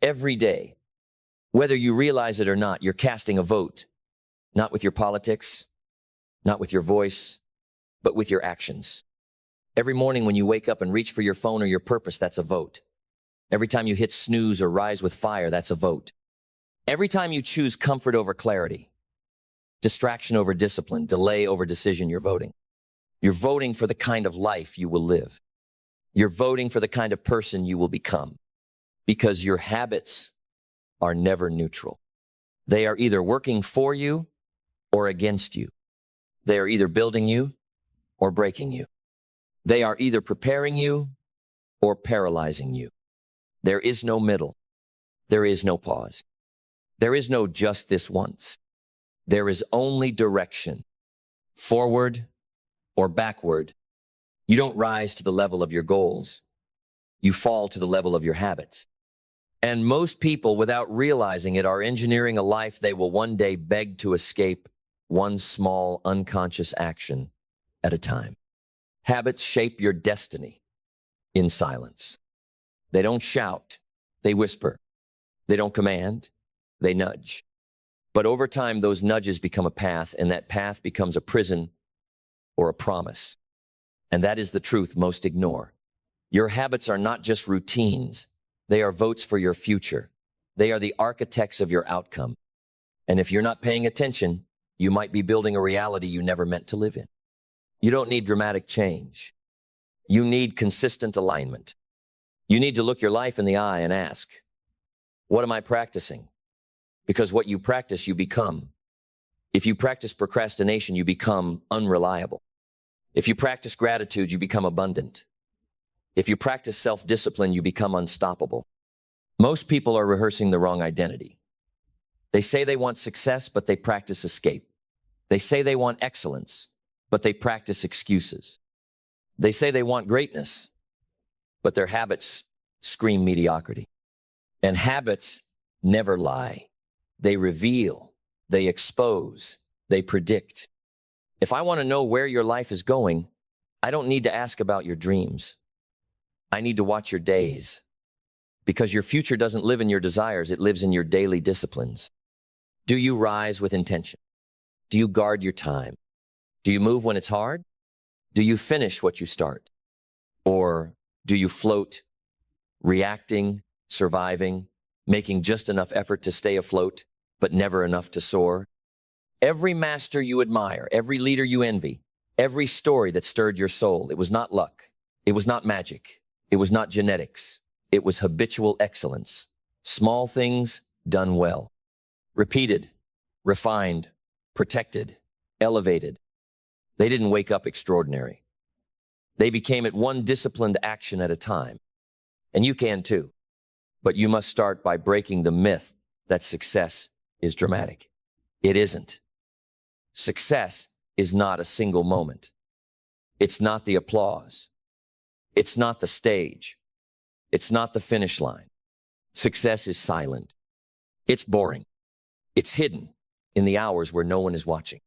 Every day, whether you realize it or not, you're casting a vote, not with your politics, not with your voice, but with your actions. Every morning when you wake up and reach for your phone or your purpose, that's a vote. Every time you hit snooze or rise with fire, that's a vote. Every time you choose comfort over clarity, distraction over discipline, delay over decision, you're voting. You're voting for the kind of life you will live. You're voting for the kind of person you will become, because your habits are never neutral. They are either working for you or against you. They are either building you or breaking you. They are either preparing you or paralyzing you. There is no middle. There is no pause. There is no just this once. There is only direction, forward or backward. You don't rise to the level of your goals. You fall to the level of your habits. And most people, without realizing it, are engineering a life they will one day beg to escape, one small unconscious action at a time. Habits shape your destiny in silence. They don't shout, they whisper. They don't command, they nudge. But over time, those nudges become a path, and that path becomes a prison or a promise. And that is the truth most ignore. Your habits are not just routines. They are votes for your future. They are the architects of your outcome. And if you're not paying attention, you might be building a reality you never meant to live in. You don't need dramatic change. You need consistent alignment. You need to look your life in the eye and ask, what am I practicing? Because what you practice, you become. If you practice procrastination, you become unreliable. If you practice gratitude, you become abundant. If you practice self-discipline, you become unstoppable. Most people are rehearsing the wrong identity. They say they want success, but they practice escape. They say they want excellence, but they practice excuses. They say they want greatness, but their habits scream mediocrity. And habits never lie. They reveal, they expose, they predict. If I want to know where your life is going, I don't need to ask about your dreams. I need to watch your days. Because your future doesn't live in your desires, it lives in your daily disciplines. Do you rise with intention? Do you guard your time? Do you move when it's hard? Do you finish what you start? Or do you float, reacting, surviving, making just enough effort to stay afloat, but never enough to soar? Every master you admire, every leader you envy, every story that stirred your soul, it was not luck. It was not magic. It was not genetics. It was habitual excellence. Small things done well. Repeated, refined, protected, elevated. They didn't wake up extraordinary. They became it one disciplined action at a time. And you can too. But you must start by breaking the myth that success is dramatic. It isn't. Success is not a single moment. It's not the applause. It's not the stage. It's not the finish line. Success is silent. It's boring. It's hidden in the hours where no one is watching.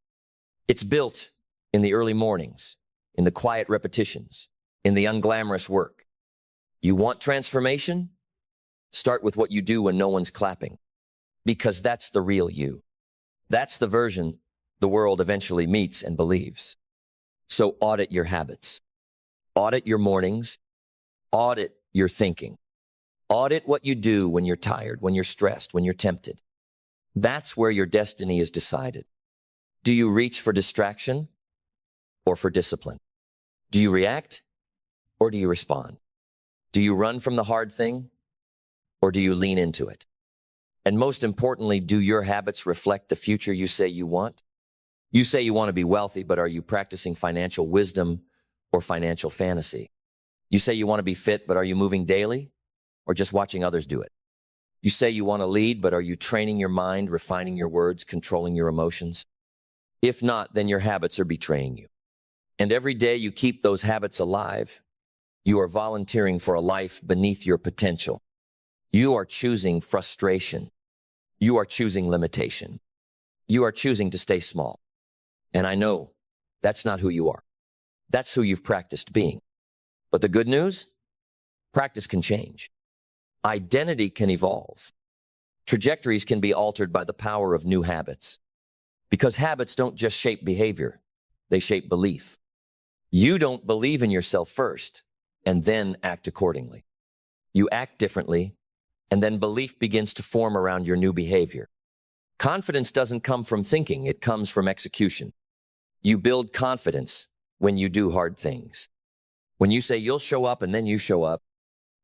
It's built in the early mornings, in the quiet repetitions, in the unglamorous work. You want transformation? Start with what you do when no one's clapping, because that's the real you. That's the version the world eventually meets and believes. So audit your habits. Audit your mornings. Audit your thinking. Audit what you do when you're tired, when you're stressed, when you're tempted. That's where your destiny is decided. Do you reach for distraction or for discipline? Do you react or do you respond? Do you run from the hard thing or do you lean into it? And most importantly, do your habits reflect the future you say you want? You say you want to be wealthy, but are you practicing financial wisdom or financial fantasy? You say you want to be fit, but are you moving daily or just watching others do it? You say you want to lead, but are you training your mind, refining your words, controlling your emotions? If not, then your habits are betraying you. And every day you keep those habits alive, you are volunteering for a life beneath your potential. You are choosing frustration. You are choosing limitation. You are choosing to stay small. And I know that's not who you are. That's who you've practiced being. But the good news? Practice can change. Identity can evolve. Trajectories can be altered by the power of new habits. Because habits don't just shape behavior, they shape belief. You don't believe in yourself first and then act accordingly. You act differently, and then belief begins to form around your new behavior. Confidence doesn't come from thinking, it comes from execution. You build confidence when you do hard things. When you say you'll show up and then you show up.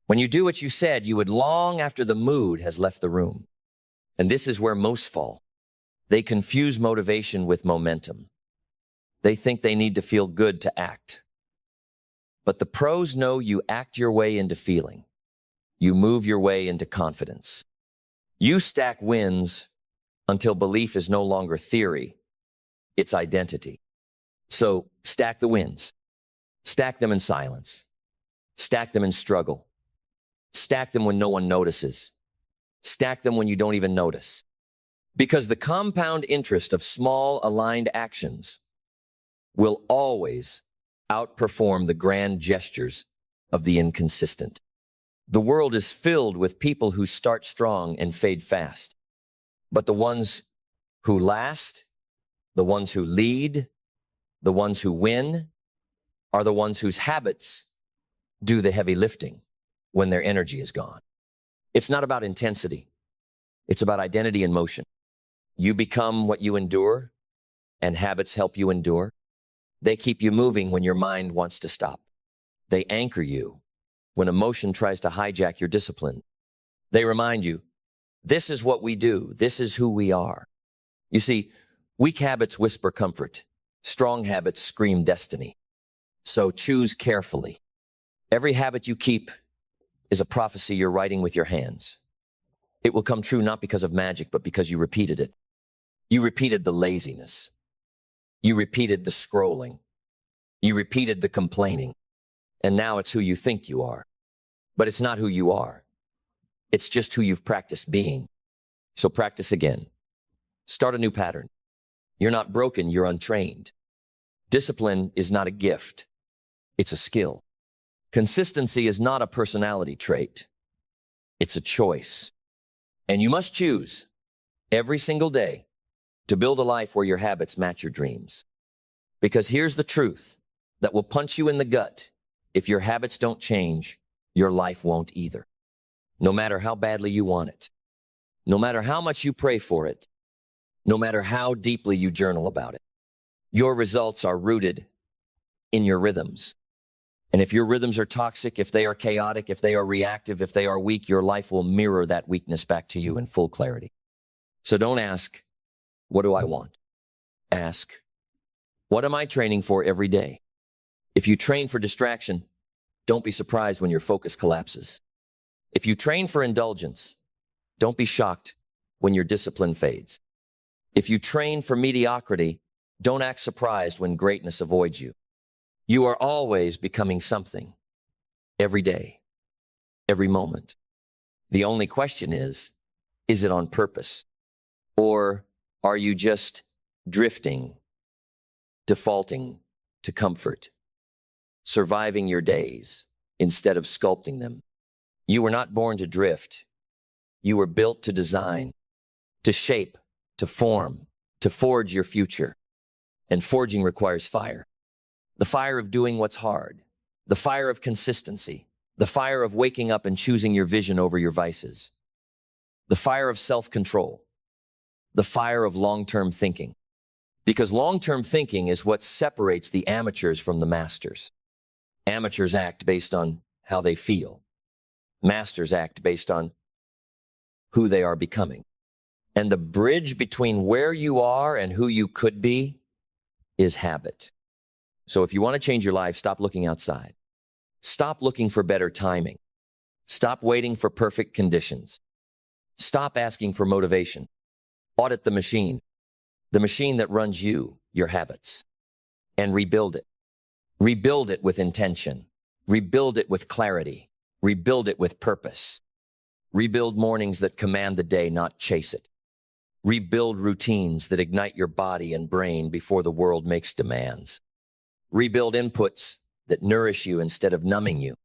When you do what you said you would long after the mood has left the room. And this is where most fall. They confuse motivation with momentum. They think they need to feel good to act. But the pros know you act your way into feeling. You move your way into confidence. You stack wins until belief is no longer theory, it's identity. So stack the wins. Stack them in silence. Stack them in struggle. Stack them when no one notices. Stack them when you don't even notice. Because the compound interest of small aligned actions will always outperform the grand gestures of the inconsistent. The world is filled with people who start strong and fade fast. But the ones who last, the ones who lead, the ones who win, are the ones whose habits do the heavy lifting when their energy is gone. It's not about intensity. It's about identity in motion. You become what you endure, and habits help you endure. They keep you moving when your mind wants to stop. They anchor you when emotion tries to hijack your discipline. They remind you, this is what we do. This is who we are. You see, weak habits whisper comfort. Strong habits scream destiny. So choose carefully. Every habit you keep is a prophecy you're writing with your hands. It will come true not because of magic, but because you repeated it. You repeated the laziness. You repeated the scrolling. You repeated the complaining. And now it's who you think you are. But it's not who you are. It's just who you've practiced being. So practice again. Start a new pattern. You're not broken, you're untrained. Discipline is not a gift. It's a skill. Consistency is not a personality trait. It's a choice. And you must choose every single day to build a life where your habits match your dreams. Because here's the truth that will punch you in the gut. If your habits don't change, your life won't either. No matter how badly you want it, no matter how much you pray for it, no matter how deeply you journal about it, your results are rooted in your rhythms. And if your rhythms are toxic, if they are chaotic, if they are reactive, if they are weak, your life will mirror that weakness back to you in full clarity. So don't ask, what do I want? Ask, what am I training for every day? If you train for distraction, don't be surprised when your focus collapses. If you train for indulgence, don't be shocked when your discipline fades. If you train for mediocrity, don't act surprised when greatness avoids you. You are always becoming something, every day, every moment. The only question is it on purpose? Or are you just drifting, defaulting to comfort, surviving your days instead of sculpting them? You were not born to drift. You were built to design, to shape, to form, to forge your future. And forging requires fire. The fire of doing what's hard, the fire of consistency, the fire of waking up and choosing your vision over your vices, the fire of self-control, the fire of long-term thinking. Because long-term thinking is what separates the amateurs from the masters. Amateurs act based on how they feel. Masters act based on who they are becoming. And the bridge between where you are and who you could be is habit. So if you want to change your life, stop looking outside. Stop looking for better timing. Stop waiting for perfect conditions. Stop asking for motivation. Audit the machine that runs you, your habits, and rebuild it. Rebuild it with intention. Rebuild it with clarity. Rebuild it with purpose. Rebuild mornings that command the day, not chase it. Rebuild routines that ignite your body and brain before the world makes demands. Rebuild inputs that nourish you instead of numbing you.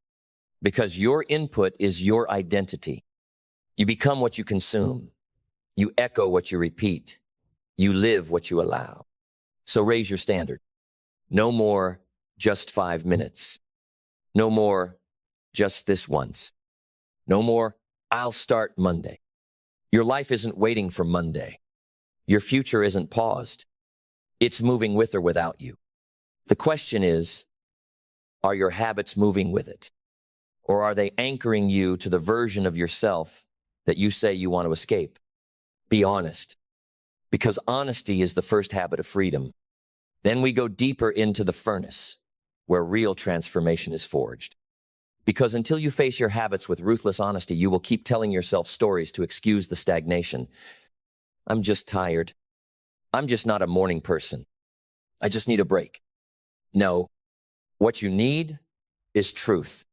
Because your input is your identity. You become what you consume. You echo what you repeat. You live what you allow. So raise your standard. No more just 5 minutes. No more just this once. No more I'll start Monday. Your life isn't waiting for Monday. Your future isn't paused. It's moving with or without you. The question is, are your habits moving with it? Or are they anchoring you to the version of yourself that you say you want to escape? Be honest, because honesty is the first habit of freedom. Then we go deeper into the furnace, where real transformation is forged. Because until you face your habits with ruthless honesty, you will keep telling yourself stories to excuse the stagnation. I'm just tired. I'm just not a morning person. I just need a break. No, what you need is truth.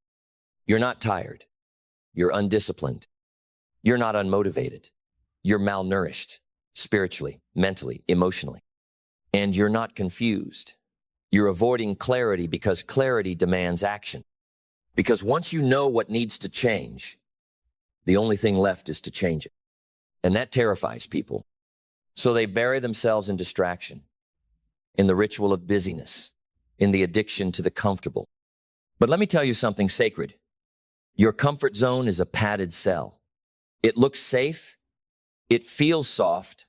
You're not tired. You're undisciplined. You're not unmotivated. You're malnourished, spiritually, mentally, emotionally. And you're not confused. You're avoiding clarity because clarity demands action. Because once you know what needs to change, the only thing left is to change it. And that terrifies people. So they bury themselves in distraction, in the ritual of busyness, in the addiction to the comfortable. But let me tell you something sacred. Your comfort zone is a padded cell. It looks safe, it feels soft,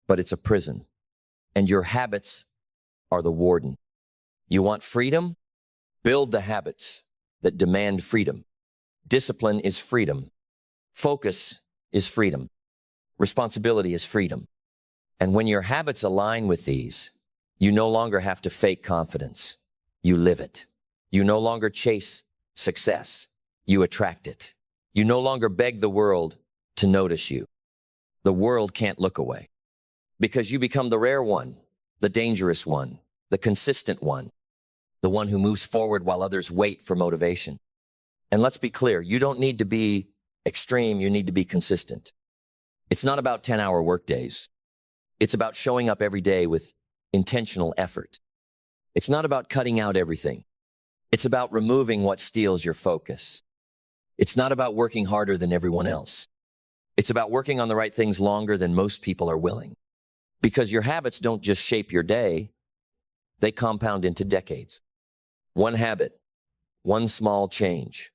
but it's a prison. And your habits are the warden. You want freedom? Build the habits that demand freedom. Discipline is freedom. Focus is freedom. Responsibility is freedom. And when your habits align with these, you no longer have to fake confidence. You live it. You no longer chase success. You attract it. You no longer beg the world to notice you. The world can't look away because you become the rare one, the dangerous one, the consistent one, the one who moves forward while others wait for motivation. And let's be clear, you don't need to be extreme, you need to be consistent. It's not about 10-hour workdays. It's about showing up every day with intentional effort. It's not about cutting out everything. It's about removing what steals your focus. It's not about working harder than everyone else. It's about working on the right things longer than most people are willing. Because your habits don't just shape your day, they compound into decades. One habit, one small change,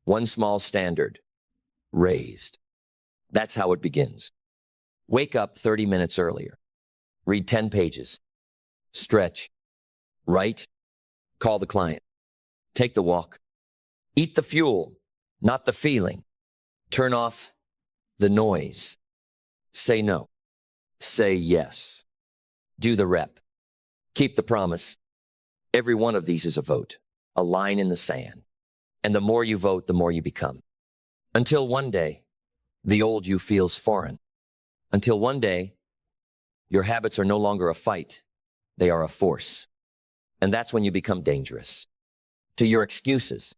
one small standard, raised. That's how it begins. Wake up 30 minutes earlier. Read 10 pages. Stretch. Write. Call the client. Take the walk. Eat the fuel, not the feeling. Turn off the noise. Say no. Say yes. Do the rep. Keep the promise. Every one of these is a vote, a line in the sand. And the more you vote, the more you become. Until one day, the old you feels foreign. Until one day, your habits are no longer a fight. They are a force. And that's when you become dangerous. To your excuses,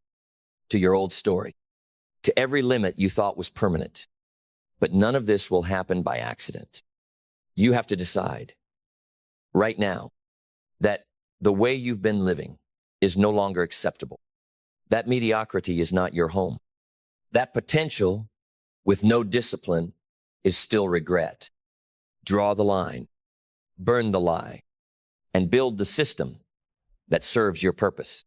to your old story, to every limit you thought was permanent. But none of this will happen by accident. You have to decide right now that the way you've been living is no longer acceptable. That mediocrity is not your home. That potential with no discipline is still regret. Draw the line, burn the lie, and build the system that serves your purpose.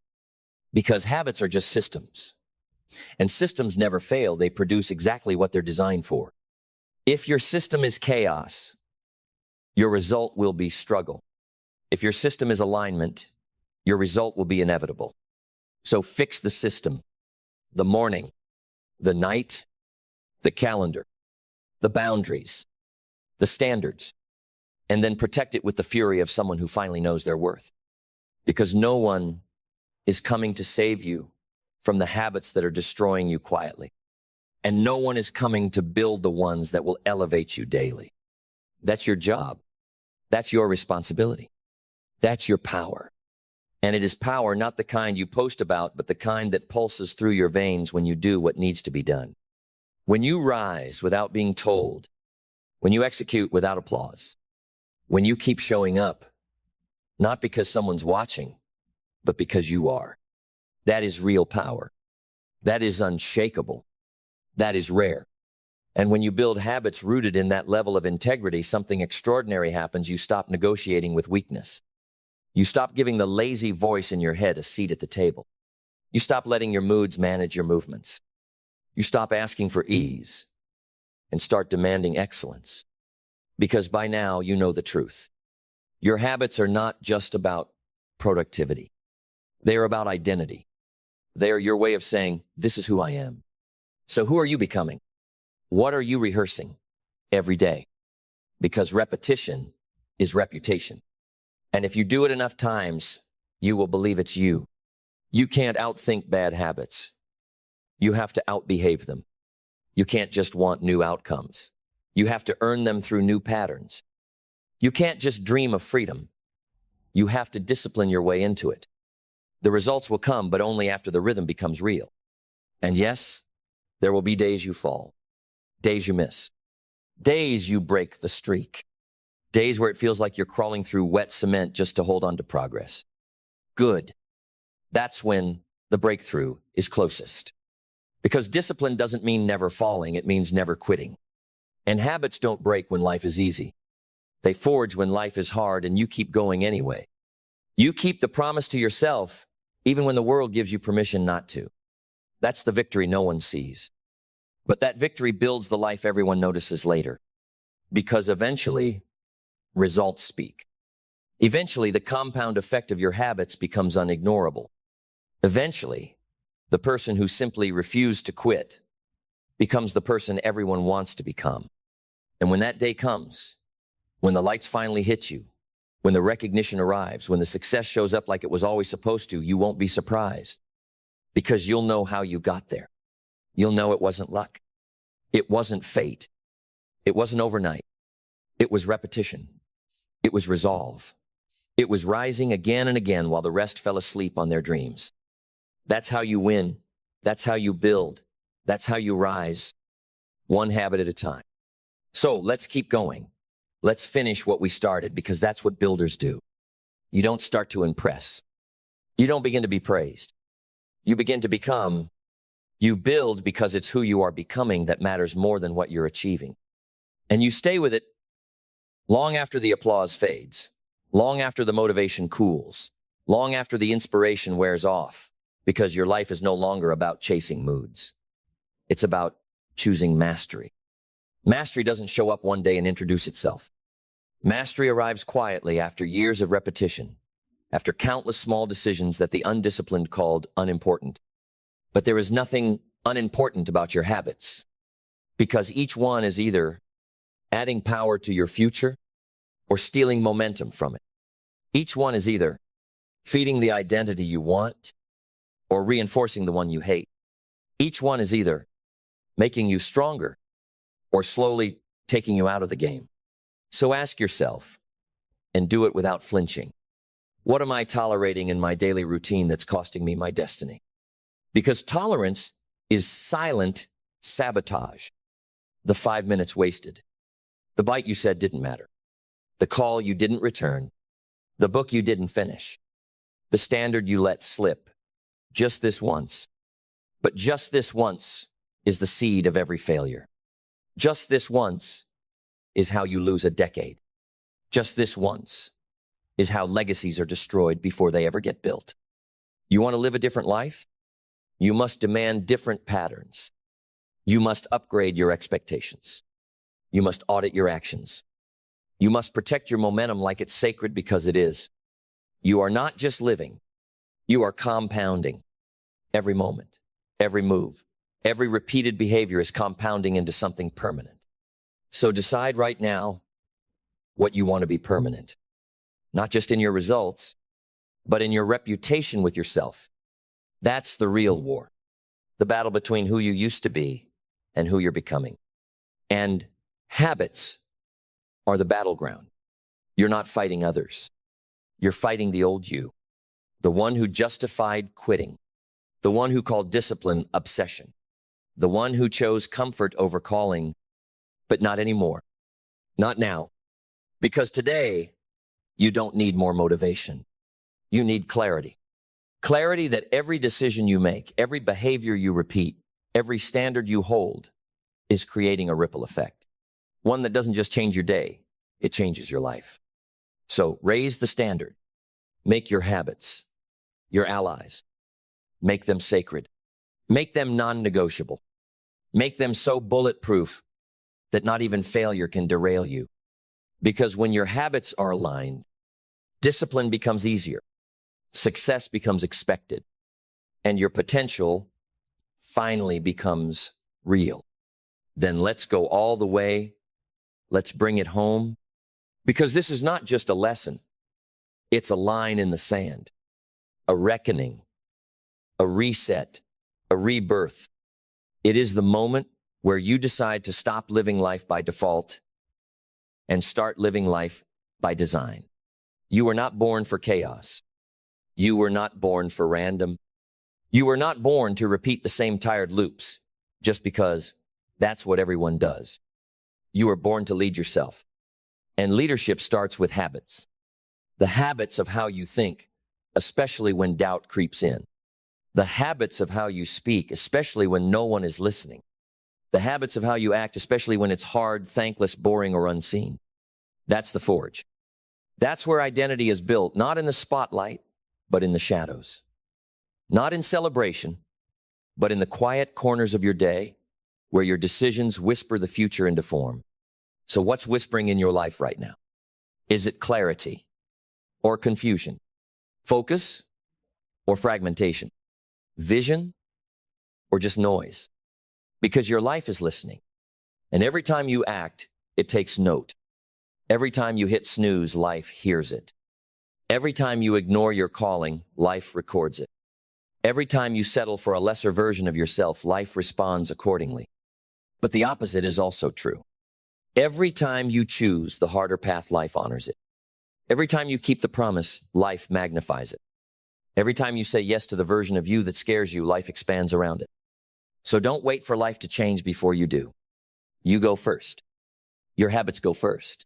Because habits are just systems. And systems never fail. They produce exactly what they're designed for. If your system is chaos, your result will be struggle. If your system is alignment, your result will be inevitable. So fix the system, the morning, the night, the calendar, the boundaries, the standards, and then protect it with the fury of someone who finally knows their worth. Because no one is coming to save you from the habits that are destroying you quietly. And no one is coming to build the ones that will elevate you daily. That's your job. That's your responsibility. That's your power. And it is power not the kind you post about, but the kind that pulses through your veins when you do what needs to be done. When you rise without being told, when you execute without applause, when you keep showing up, not because someone's watching, but because you are. That is real power. That is unshakable. That is rare. And when you build habits rooted in that level of integrity, something extraordinary happens. You stop negotiating with weakness. You stop giving the lazy voice in your head a seat at the table. You stop letting your moods manage your movements. You stop asking for ease and start demanding excellence. Because by now, you know the truth. Your habits are not just about productivity. They are about identity. They are your way of saying, this is who I am. So who are you becoming? What are you rehearsing every day? Because repetition is reputation. And if you do it enough times, you will believe it's you. You can't outthink bad habits. You have to outbehave them. You can't just want new outcomes. You have to earn them through new patterns. You can't just dream of freedom. You have to discipline your way into it. The results will come, but only after the rhythm becomes real. And yes, there will be days you fall, days you miss, days you break the streak, days where it feels like you're crawling through wet cement just to hold on to progress. Good. That's when the breakthrough is closest. Because discipline doesn't mean never falling, it means never quitting. And habits don't break when life is easy. They forge when life is hard, and you keep going anyway. You keep the promise to yourself, even when the world gives you permission not to. That's the victory no one sees. But that victory builds the life everyone notices later. Because eventually, results speak. Eventually, the compound effect of your habits becomes unignorable. Eventually, the person who simply refused to quit becomes the person everyone wants to become. And when that day comes, when the lights finally hit you, when the recognition arrives, when the success shows up like it was always supposed to, you won't be surprised. Because you'll know how you got there. You'll know it wasn't luck. It wasn't fate. It wasn't overnight. It was repetition. It was resolve. It was rising again and again while the rest fell asleep on their dreams. That's how you win. That's how you build. That's how you rise. One habit at a time. So let's keep going. Let's finish what we started, because that's what builders do. You don't start to impress. You don't begin to be praised. You begin to become. You build because it's who you are becoming that matters more than what you're achieving. And you stay with it long after the applause fades, long after the motivation cools, long after the inspiration wears off, because your life is no longer about chasing moods. It's about choosing mastery. Mastery doesn't show up one day and introduce itself. Mastery arrives quietly after years of repetition, after countless small decisions that the undisciplined called unimportant. But there is nothing unimportant about your habits, because each one is either adding power to your future or stealing momentum from it. Each one is either feeding the identity you want or reinforcing the one you hate. Each one is either making you stronger or slowly taking you out of the game. So ask yourself, and do it without flinching, what am I tolerating in my daily routine that's costing me my destiny? Because tolerance is silent sabotage. The 5 minutes wasted. The bite you said didn't matter. The call you didn't return. The book you didn't finish. The standard you let slip. Just this once. But just this once is the seed of every failure. Just this once is how you lose a decade. Just this once is how legacies are destroyed before they ever get built. You want to live a different life? You must demand different patterns. You must upgrade your expectations. You must audit your actions. You must protect your momentum like it's sacred, because it is. You are not just living. You are compounding. Every moment, every move, every repeated behavior is compounding into something permanent. So decide right now what you want to be permanent. Not just in your results, but in your reputation with yourself. That's the real war. The battle between who you used to be and who you're becoming. And habits are the battleground. You're not fighting others. You're fighting the old you. The one who justified quitting. The one who called discipline obsession. The one who chose comfort over calling, but not anymore. Not now. Because today, you don't need more motivation. You need clarity. Clarity that every decision you make, every behavior you repeat, every standard you hold is creating a ripple effect. One that doesn't just change your day, it changes your life. So raise the standard. Make your habits your allies. Make them sacred. Make them non-negotiable. Make them so bulletproof that not even failure can derail you. Because when your habits are aligned, discipline becomes easier. Success becomes expected. And your potential finally becomes real. Then let's go all the way. Let's bring it home. Because this is not just a lesson. It's a line in the sand, a reckoning, a reset, a rebirth. It is the moment where you decide to stop living life by default and start living life by design. You were not born for chaos. You were not born for random. You were not born to repeat the same tired loops just because that's what everyone does. You were born to lead yourself. And leadership starts with habits. The habits of how you think, especially when doubt creeps in. The habits of how you speak, especially when no one is listening. The habits of how you act, especially when it's hard, thankless, boring, or unseen. That's the forge. That's where identity is built, not in the spotlight, but in the shadows. Not in celebration, but in the quiet corners of your day, where your decisions whisper the future into form. So what's whispering in your life right now? Is it clarity or confusion? Focus or fragmentation? Vision or just noise? Because your life is listening. And every time you act, it takes note. Every time you hit snooze, life hears it. Every time you ignore your calling, life records it. Every time you settle for a lesser version of yourself, life responds accordingly. But the opposite is also true. Every time you choose the harder path, life honors it. Every time you keep the promise, life magnifies it. Every time you say yes to the version of you that scares you, life expands around it. So don't wait for life to change before you do. You go first. Your habits go first.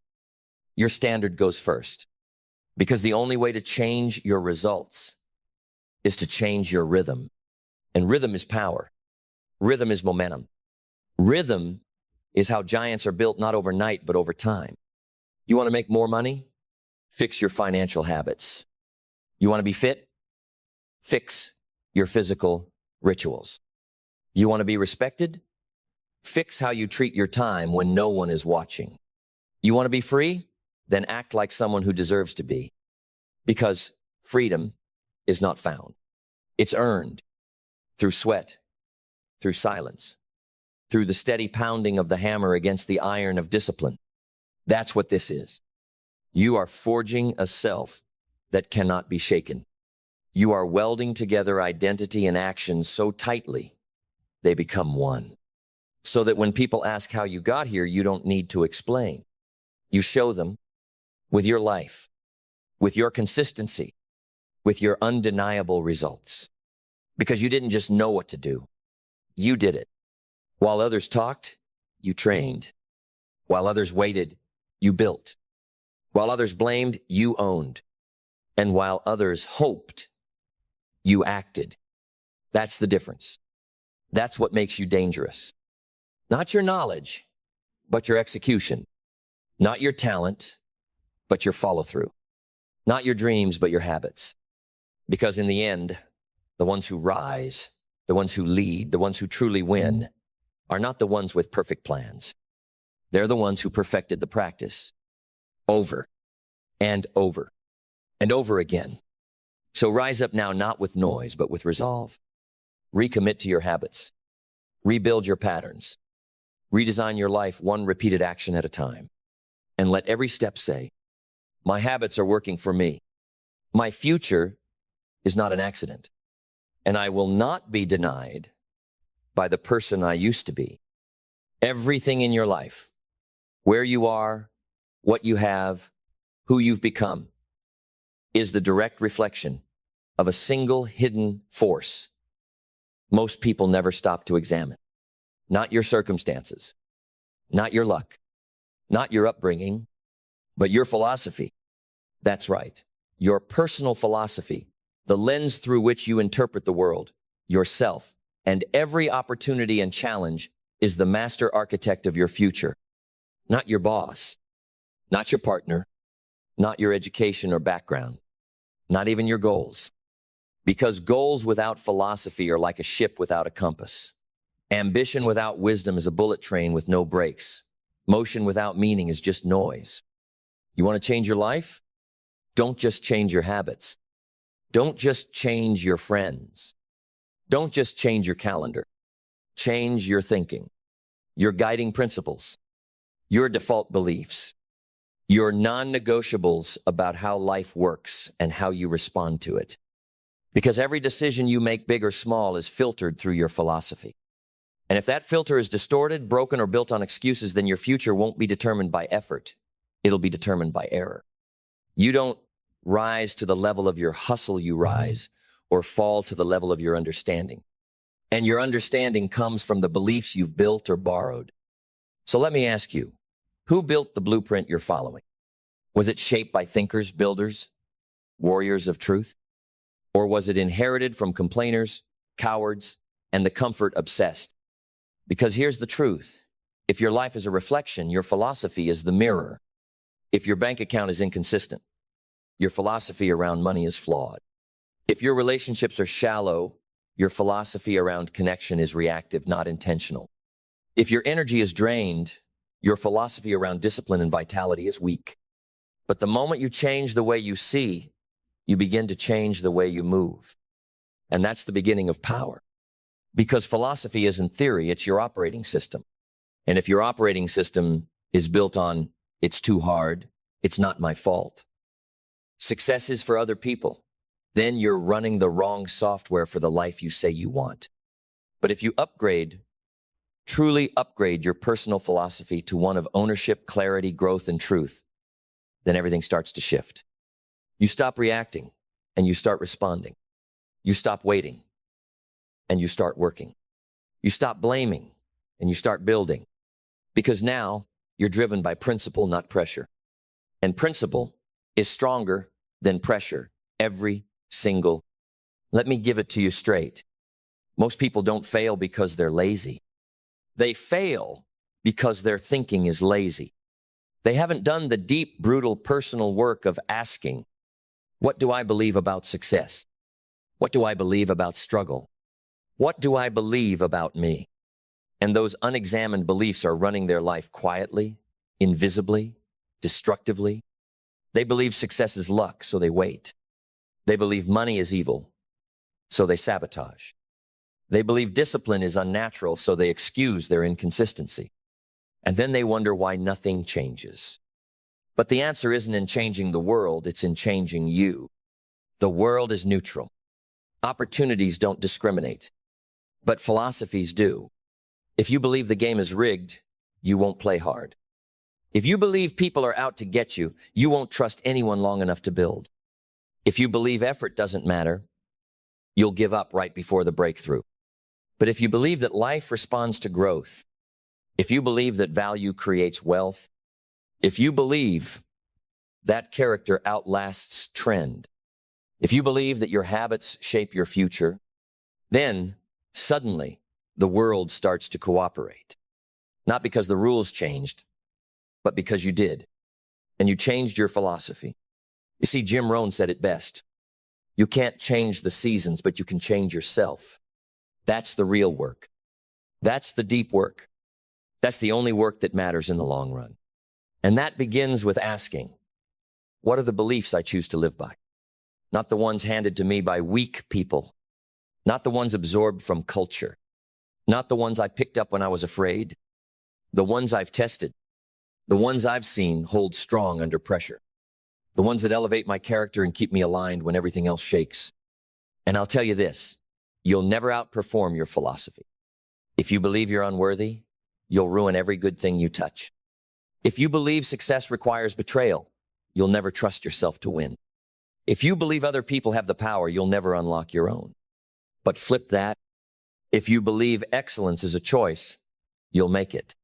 Your standard goes first. Because the only way to change your results is to change your rhythm. And rhythm is power. Rhythm is momentum. Rhythm is how giants are built not overnight, but over time. You want to make more money? Fix your financial habits. You want to be fit? Fix your physical rituals. You want to be respected? Fix how you treat your time when no one is watching. You want to be free? Then act like someone who deserves to be. Because freedom is not found. It's earned through sweat, through silence, through the steady pounding of the hammer against the iron of discipline. That's what this is. You are forging a self that cannot be shaken. You are welding together identity and action so tightly, they become one. So that when people ask how you got here, you don't need to explain. You show them with your life, with your consistency, with your undeniable results. Because you didn't just know what to do. You did it. While others talked, you trained. While others waited, you built. While others blamed, you owned. And while others hoped, you acted. That's the difference. That's what makes you dangerous. Not your knowledge, but your execution. Not your talent, but your follow-through. Not your dreams, but your habits. Because in the end, the ones who rise, the ones who lead, the ones who truly win, are not the ones with perfect plans. They're the ones who perfected the practice over and over and over again. So rise up now, not with noise, but with resolve. Recommit to your habits. Rebuild your patterns. Redesign your life one repeated action at a time. And let every step say, my habits are working for me. My future is not an accident. And I will not be denied by the person I used to be. Everything in your life, where you are, what you have, who you've become, is the direct reflection of a single hidden force most people never stop to examine. Not your circumstances, not your luck, not your upbringing, but your philosophy. That's right, your personal philosophy the lens through which you interpret the world, yourself, and every opportunity and challenge is the master architect of your future. Not your boss, not your partner, not your education or background, not even your goals. Because goals without philosophy are like a ship without a compass. Ambition without wisdom is a bullet train with no brakes. Motion without meaning is just noise. You want to change your life? Don't just change your habits. Don't just change your friends. Don't just change your calendar. Change your thinking, your guiding principles, your default beliefs, your non-negotiables about how life works and how you respond to it. Because every decision you make, big or small, is filtered through your philosophy. And if that filter is distorted, broken, or built on excuses, then your future won't be determined by effort. It'll be determined by error. You don't rise to the level of your hustle, you rise, or fall to the level of your understanding. And your understanding comes from the beliefs you've built or borrowed. So let me ask you, who built the blueprint you're following? Was it shaped by thinkers, builders, warriors of truth? Or was it inherited from complainers, cowards, and the comfort obsessed? Because here's the truth. If your life is a reflection, your philosophy is the mirror. If your bank account is inconsistent, your philosophy around money is flawed. If your relationships are shallow, your philosophy around connection is reactive, not intentional. If your energy is drained, your philosophy around discipline and vitality is weak. But the moment you change the way you see, you begin to change the way you move. And that's the beginning of power. Because philosophy isn't theory, it's your operating system. And if your operating system is built on, it's too hard, it's not my fault, success is for other people, then you're running the wrong software for the life you say you want. But if you truly upgrade your personal philosophy to one of ownership, clarity, growth, and truth, then everything starts to shift. You stop reacting and you start responding. You stop waiting and you start working. You stop blaming and you start building. Because now you're driven by principle, not pressure. And principle is stronger than pressure every single. Let me give it to you straight. Most people don't fail because they're lazy. They fail because their thinking is lazy. They haven't done the deep, brutal, personal work of asking, what do I believe about success? What do I believe about struggle? What do I believe about me? And those unexamined beliefs are running their life quietly, invisibly, destructively. They believe success is luck, so they wait. They believe money is evil, so they sabotage. They believe discipline is unnatural, so they excuse their inconsistency. And then they wonder why nothing changes. But the answer isn't in changing the world, it's in changing you. The world is neutral. Opportunities don't discriminate, but philosophies do. If you believe the game is rigged, you won't play hard. If you believe people are out to get you, you won't trust anyone long enough to build. If you believe effort doesn't matter, you'll give up right before the breakthrough. But if you believe that life responds to growth, if you believe that value creates wealth, if you believe that character outlasts trend, if you believe that your habits shape your future, then suddenly the world starts to cooperate. Not because the rules changed, but because you did. And you changed your philosophy. You see, Jim Rohn said it best. You can't change the seasons, but you can change yourself. That's the real work. That's the deep work. That's the only work that matters in the long run. And that begins with asking, what are the beliefs I choose to live by? Not the ones handed to me by weak people. Not the ones absorbed from culture. Not the ones I picked up when I was afraid. The ones I've tested. The ones I've seen hold strong under pressure. The ones that elevate my character and keep me aligned when everything else shakes. And I'll tell you this, you'll never outperform your philosophy. If you believe you're unworthy, you'll ruin every good thing you touch. If you believe success requires betrayal, you'll never trust yourself to win. If you believe other people have the power, you'll never unlock your own. But flip that. If you believe excellence is a choice, you'll make it.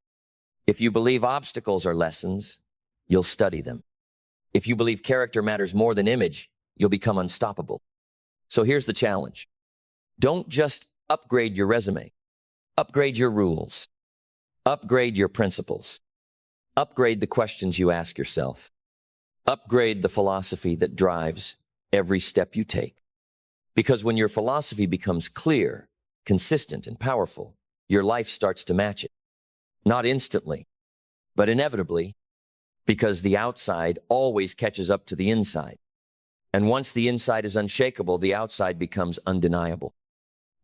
If you believe obstacles are lessons, you'll study them. If you believe character matters more than image, you'll become unstoppable. So here's the challenge. Don't just upgrade your resume. Upgrade your rules. Upgrade your principles. Upgrade the questions you ask yourself. Upgrade the philosophy that drives every step you take. Because when your philosophy becomes clear, consistent, and powerful, your life starts to match it. Not instantly, but inevitably, because the outside always catches up to the inside. And once the inside is unshakable, the outside becomes undeniable.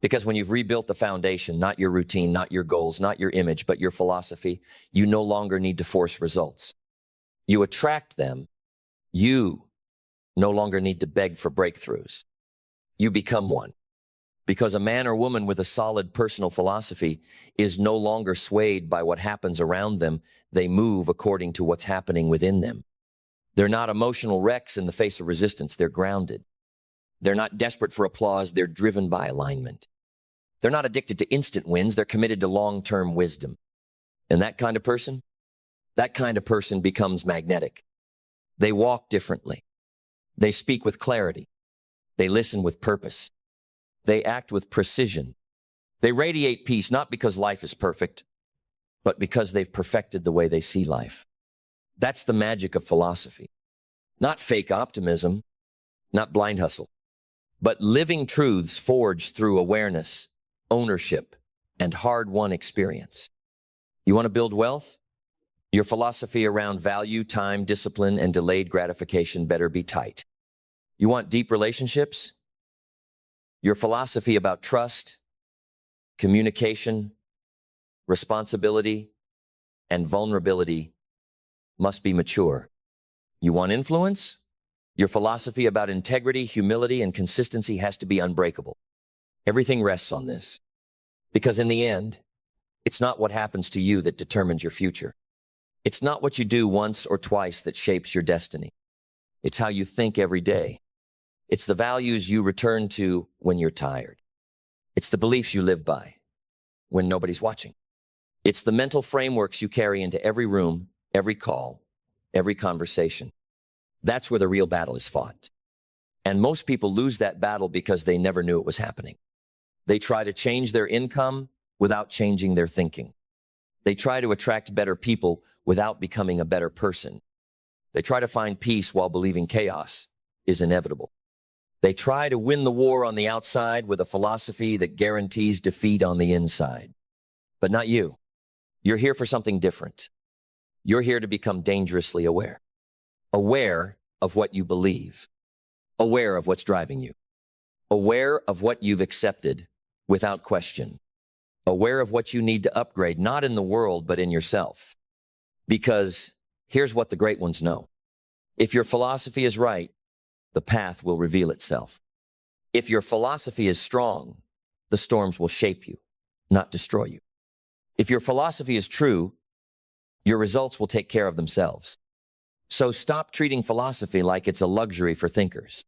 Because when you've rebuilt the foundation, not your routine, not your goals, not your image, but your philosophy, you no longer need to force results. You attract them. You no longer need to beg for breakthroughs. You become one. Because a man or woman with a solid personal philosophy is no longer swayed by what happens around them. They move according to what's happening within them. They're not emotional wrecks in the face of resistance. They're grounded. They're not desperate for applause. They're driven by alignment. They're not addicted to instant wins. They're committed to long-term wisdom. And that kind of person becomes magnetic. They walk differently. They speak with clarity. They listen with purpose. They act with precision. They radiate peace, not because life is perfect, but because they've perfected the way they see life. That's the magic of philosophy. Not fake optimism, not blind hustle, but living truths forged through awareness, ownership, and hard-won experience. You want to build wealth? Your philosophy around value, time, discipline, and delayed gratification better be tight. You want deep relationships? Your philosophy about trust, communication, responsibility, and vulnerability must be mature. You want influence? Your philosophy about integrity, humility, and consistency has to be unbreakable. Everything rests on this. Because in the end, it's not what happens to you that determines your future. It's not what you do once or twice that shapes your destiny. It's how you think every day. It's the values you return to when you're tired. It's the beliefs you live by when nobody's watching. It's the mental frameworks you carry into every room, every call, every conversation. That's where the real battle is fought. And most people lose that battle because they never knew it was happening. They try to change their income without changing their thinking. They try to attract better people without becoming a better person. They try to find peace while believing chaos is inevitable. They try to win the war on the outside with a philosophy that guarantees defeat on the inside. But not you. You're here for something different. You're here to become dangerously aware. Aware of what you believe. Aware of what's driving you. Aware of what you've accepted without question. Aware of what you need to upgrade, not in the world, but in yourself. Because here's what the great ones know. If your philosophy is right, the path will reveal itself. If your philosophy is strong, the storms will shape you, not destroy you. If your philosophy is true, your results will take care of themselves. So stop treating philosophy like it's a luxury for thinkers.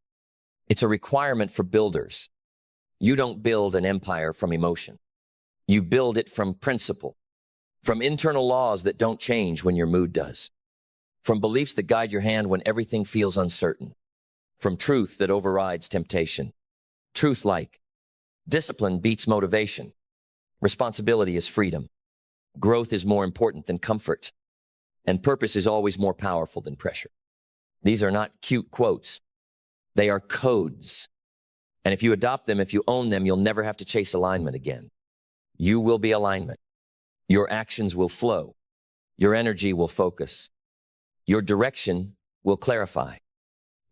It's a requirement for builders. You don't build an empire from emotion. You build it from principle, from internal laws that don't change when your mood does, from beliefs that guide your hand when everything feels uncertain, from truth that overrides temptation. Truth like, discipline beats motivation. Responsibility is freedom. Growth is more important than comfort. And purpose is always more powerful than pressure. These are not cute quotes. They are codes. And if you adopt them, if you own them, you'll never have to chase alignment again. You will be alignment. Your actions will flow. Your energy will focus. Your direction will clarify.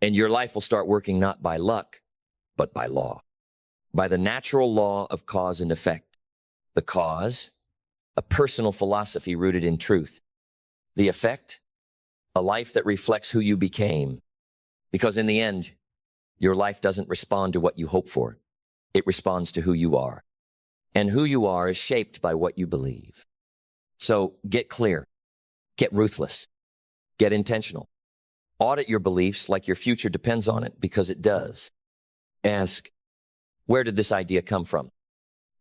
And your life will start working not by luck, but by law. By the natural law of cause and effect. The cause, a personal philosophy rooted in truth. The effect, a life that reflects who you became. Because in the end, your life doesn't respond to what you hope for. It responds to who you are. And who you are is shaped by what you believe. So get clear, get ruthless, get intentional. Audit your beliefs like your future depends on it, because it does. Ask, where did this idea come from?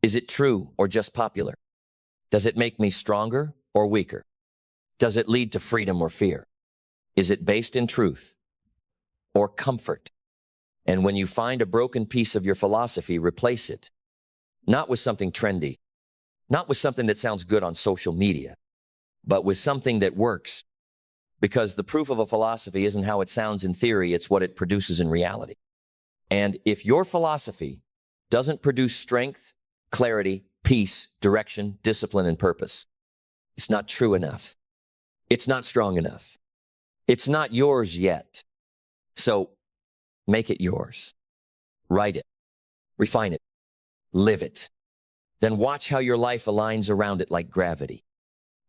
Is it true or just popular? Does it make me stronger or weaker? Does it lead to freedom or fear? Is it based in truth or comfort? And when you find a broken piece of your philosophy, replace it. Not with something trendy, not with something that sounds good on social media, but with something that works. Because the proof of a philosophy isn't how it sounds in theory, it's what it produces in reality. And if your philosophy doesn't produce strength, clarity, peace, direction, discipline, and purpose, it's not true enough. It's not strong enough. It's not yours yet. So make it yours. Write it. Refine it. Live it. Then watch how your life aligns around it like gravity.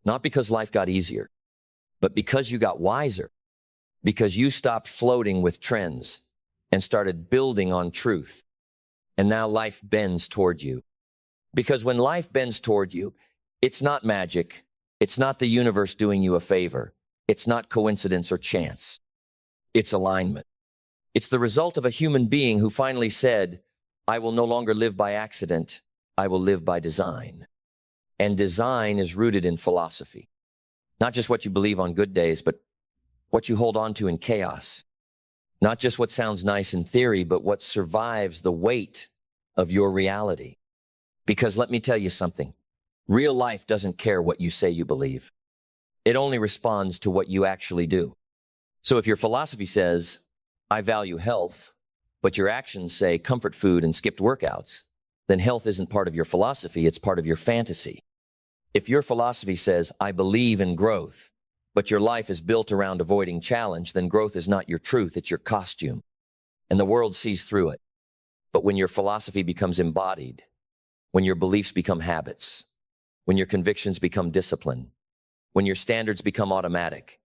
Not because life got easier, but because you got wiser. Because you stopped floating with trends and started building on truth. And now life bends toward you. Because when life bends toward you, it's not magic. It's not the universe doing you a favor. It's not coincidence or chance. It's alignment. It's the result of a human being who finally said, I will no longer live by accident. I will live by design. And design is rooted in philosophy. Not just what you believe on good days, but what you hold on to in chaos. Not just what sounds nice in theory, but what survives the weight of your reality. Because let me tell you something. Real life doesn't care what you say you believe. It only responds to what you actually do. So if your philosophy says, I value health, but your actions say comfort food and skipped workouts, then health isn't part of your philosophy, it's part of your fantasy. If your philosophy says, I believe in growth, but your life is built around avoiding challenge, then growth is not your truth, it's your costume. And the world sees through it. But when your philosophy becomes embodied, when your beliefs become habits, when your convictions become discipline, when your standards become automatic,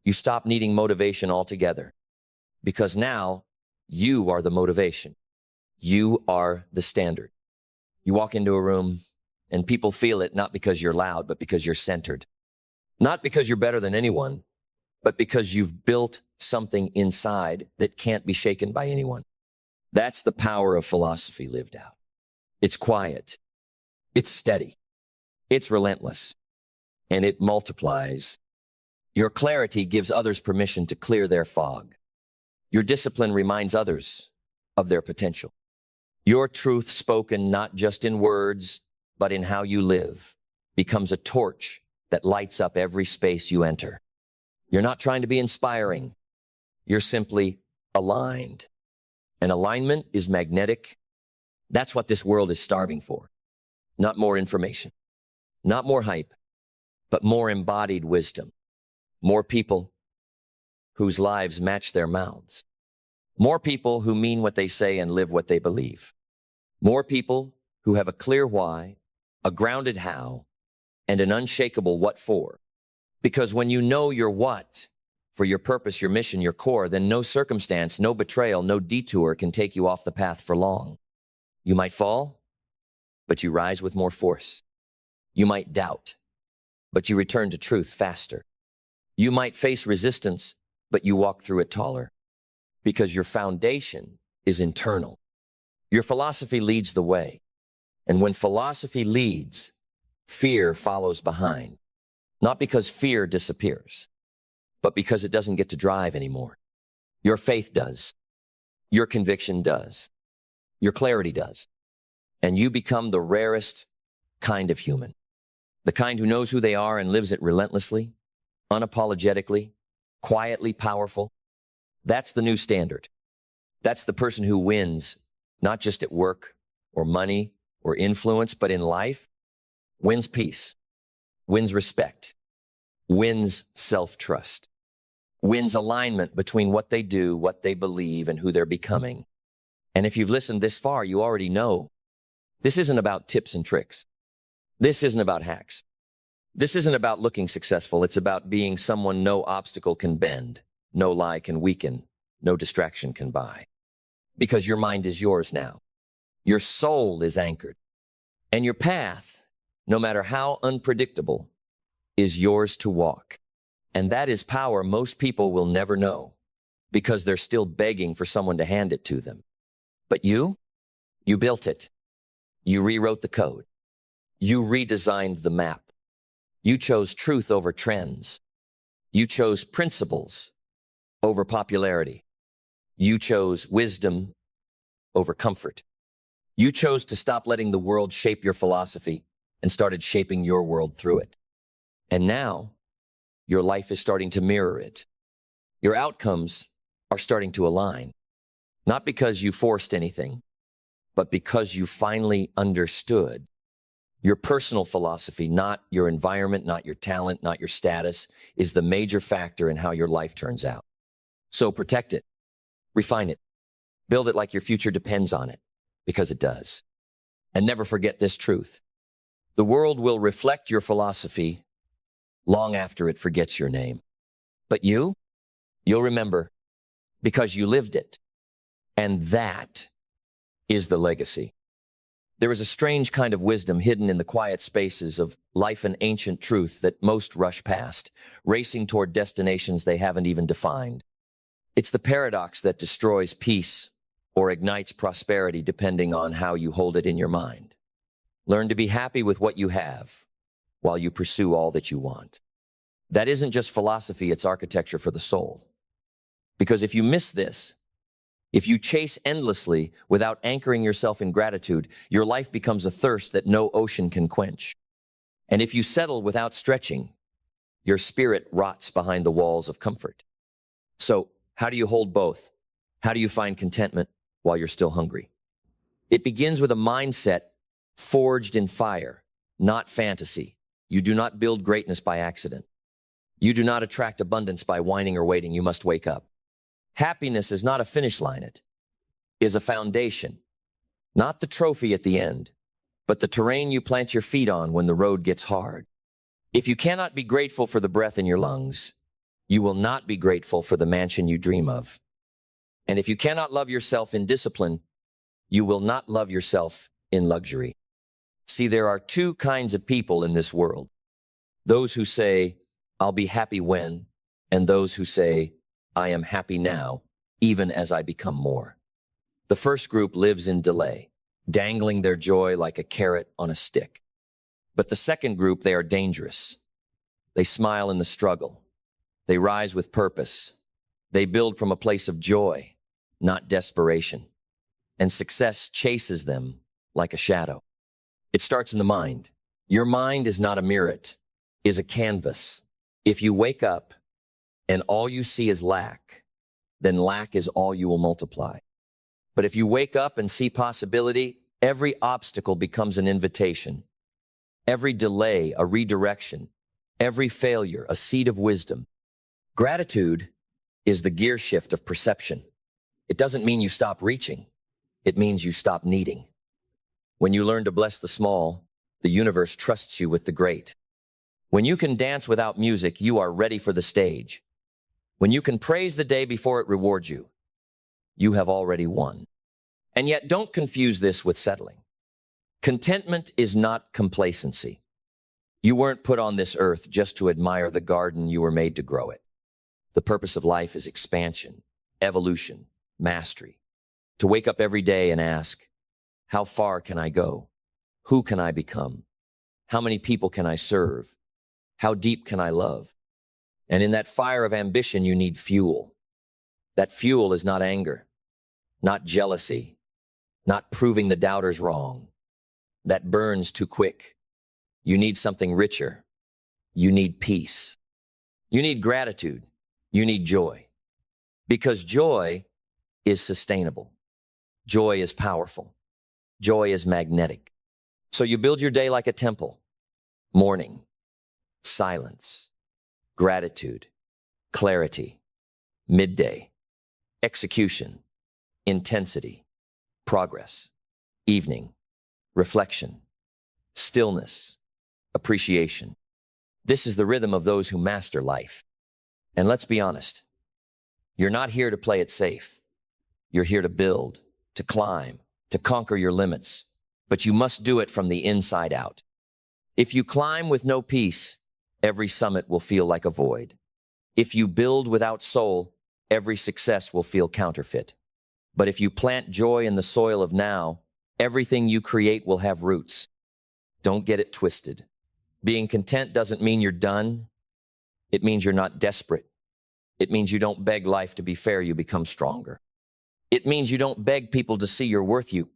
you stop needing motivation altogether. Because now, you are the motivation. You are the standard. You walk into a room, and people feel it not because you're loud, but because you're centered. Not because you're better than anyone, but because you've built something inside that can't be shaken by anyone. That's the power of philosophy lived out. It's quiet. It's steady. It's relentless. And it multiplies. Your clarity gives others permission to clear their fog. Your discipline reminds others of their potential. Your truth spoken not just in words, but in how you live, becomes a torch that lights up every space you enter. You're not trying to be inspiring. You're simply aligned. And alignment is magnetic. That's what this world is starving for. Not more information, not more hype, but more embodied wisdom. More people whose lives match their mouths. More people who mean what they say and live what they believe. More people who have a clear why, a grounded how, and an unshakable what for. Because when you know your what, for your purpose, your mission, your core, then no circumstance, no betrayal, no detour can take you off the path for long. You might fall, but you rise with more force. You might doubt, but you return to truth faster. You might face resistance, but you walk through it taller. Because your foundation is internal. Your philosophy leads the way. And when philosophy leads, fear follows behind. Not because fear disappears, but because it doesn't get to drive anymore. Your faith does. Your conviction does. Your clarity does. And you become the rarest kind of human. The kind who knows who they are and lives it relentlessly, unapologetically, quietly powerful. That's the new standard. That's the person who wins, not just at work or money or influence, but in life, wins peace, wins respect, wins self-trust, wins alignment between what they do, what they believe, and who they're becoming. And if you've listened this far, you already know this isn't about tips and tricks. This isn't about hacks. This isn't about looking successful. It's about being someone no obstacle can bend, no lie can weaken, no distraction can buy. Because your mind is yours now. Your soul is anchored. And your path, no matter how unpredictable, is yours to walk. And that is power most people will never know because they're still begging for someone to hand it to them. But you built it. You rewrote the code. You redesigned the map. You chose truth over trends. You chose principles over popularity. You chose wisdom over comfort. You chose to stop letting the world shape your philosophy and started shaping your world through it. And now, your life is starting to mirror it. Your outcomes are starting to align. Not because you forced anything, but because you finally understood. Your personal philosophy, not your environment, not your talent, not your status, is the major factor in how your life turns out. So protect it, refine it, build it like your future depends on it, because it does. And never forget this truth. The world will reflect your philosophy long after it forgets your name. But you'll remember because you lived it. And that is the legacy. There is a strange kind of wisdom hidden in the quiet spaces of life and ancient truth that most rush past, racing toward destinations they haven't even defined. It's the paradox that destroys peace or ignites prosperity depending on how you hold it in your mind. Learn to be happy with what you have while you pursue all that you want. That isn't just philosophy, it's architecture for the soul. Because if you miss this, if you chase endlessly without anchoring yourself in gratitude, your life becomes a thirst that no ocean can quench. And if you settle without stretching, your spirit rots behind the walls of comfort. So, how do you hold both? How do you find contentment while you're still hungry? It begins with a mindset forged in fire, not fantasy. You do not build greatness by accident. You do not attract abundance by whining or waiting. You must wake up. Happiness is not a finish line. It is a foundation, not the trophy at the end, but the terrain you plant your feet on when the road gets hard. If you cannot be grateful for the breath in your lungs, you will not be grateful for the mansion you dream of. And if you cannot love yourself in discipline, you will not love yourself in luxury. See, there are two kinds of people in this world. Those who say, I'll be happy when, and those who say, I am happy now, even as I become more. The first group lives in delay, dangling their joy like a carrot on a stick. But the second group, they are dangerous. They smile in the struggle. They rise with purpose. They build from a place of joy, not desperation. And success chases them like a shadow. It starts in the mind. Your mind is not a mirror, it is a canvas. If you wake up and all you see is lack, then lack is all you will multiply. But if you wake up and see possibility, every obstacle becomes an invitation. Every delay, a redirection. Every failure, a seed of wisdom. Gratitude is the gear shift of perception. It doesn't mean you stop reaching. It means you stop needing. When you learn to bless the small, the universe trusts you with the great. When you can dance without music, you are ready for the stage. When you can praise the day before it rewards you, you have already won. And yet don't confuse this with settling. Contentment is not complacency. You weren't put on this earth just to admire the garden, you were made to grow it. The purpose of life is expansion, evolution, mastery. To wake up every day and ask, how far can I go? Who can I become? How many people can I serve? How deep can I love? And in that fire of ambition, you need fuel. That fuel is not anger, not jealousy, not proving the doubters wrong. That burns too quick. You need something richer. You need peace. You need gratitude. You need joy. Because joy is sustainable. Joy is powerful. Joy is magnetic. So you build your day like a temple. Morning, silence, gratitude, clarity, midday, execution, intensity, progress, evening, reflection, stillness, appreciation. This is the rhythm of those who master life. And let's be honest, you're not here to play it safe. You're here to build, to climb, to conquer your limits, but you must do it from the inside out. If you climb with no peace, every summit will feel like a void. If you build without soul, every success will feel counterfeit. But if you plant joy in the soil of now, everything you create will have roots. Don't get it twisted. Being content doesn't mean you're done. It means you're not desperate. It means you don't beg life to be fair, you become stronger. It means you don't beg people to see your worth. You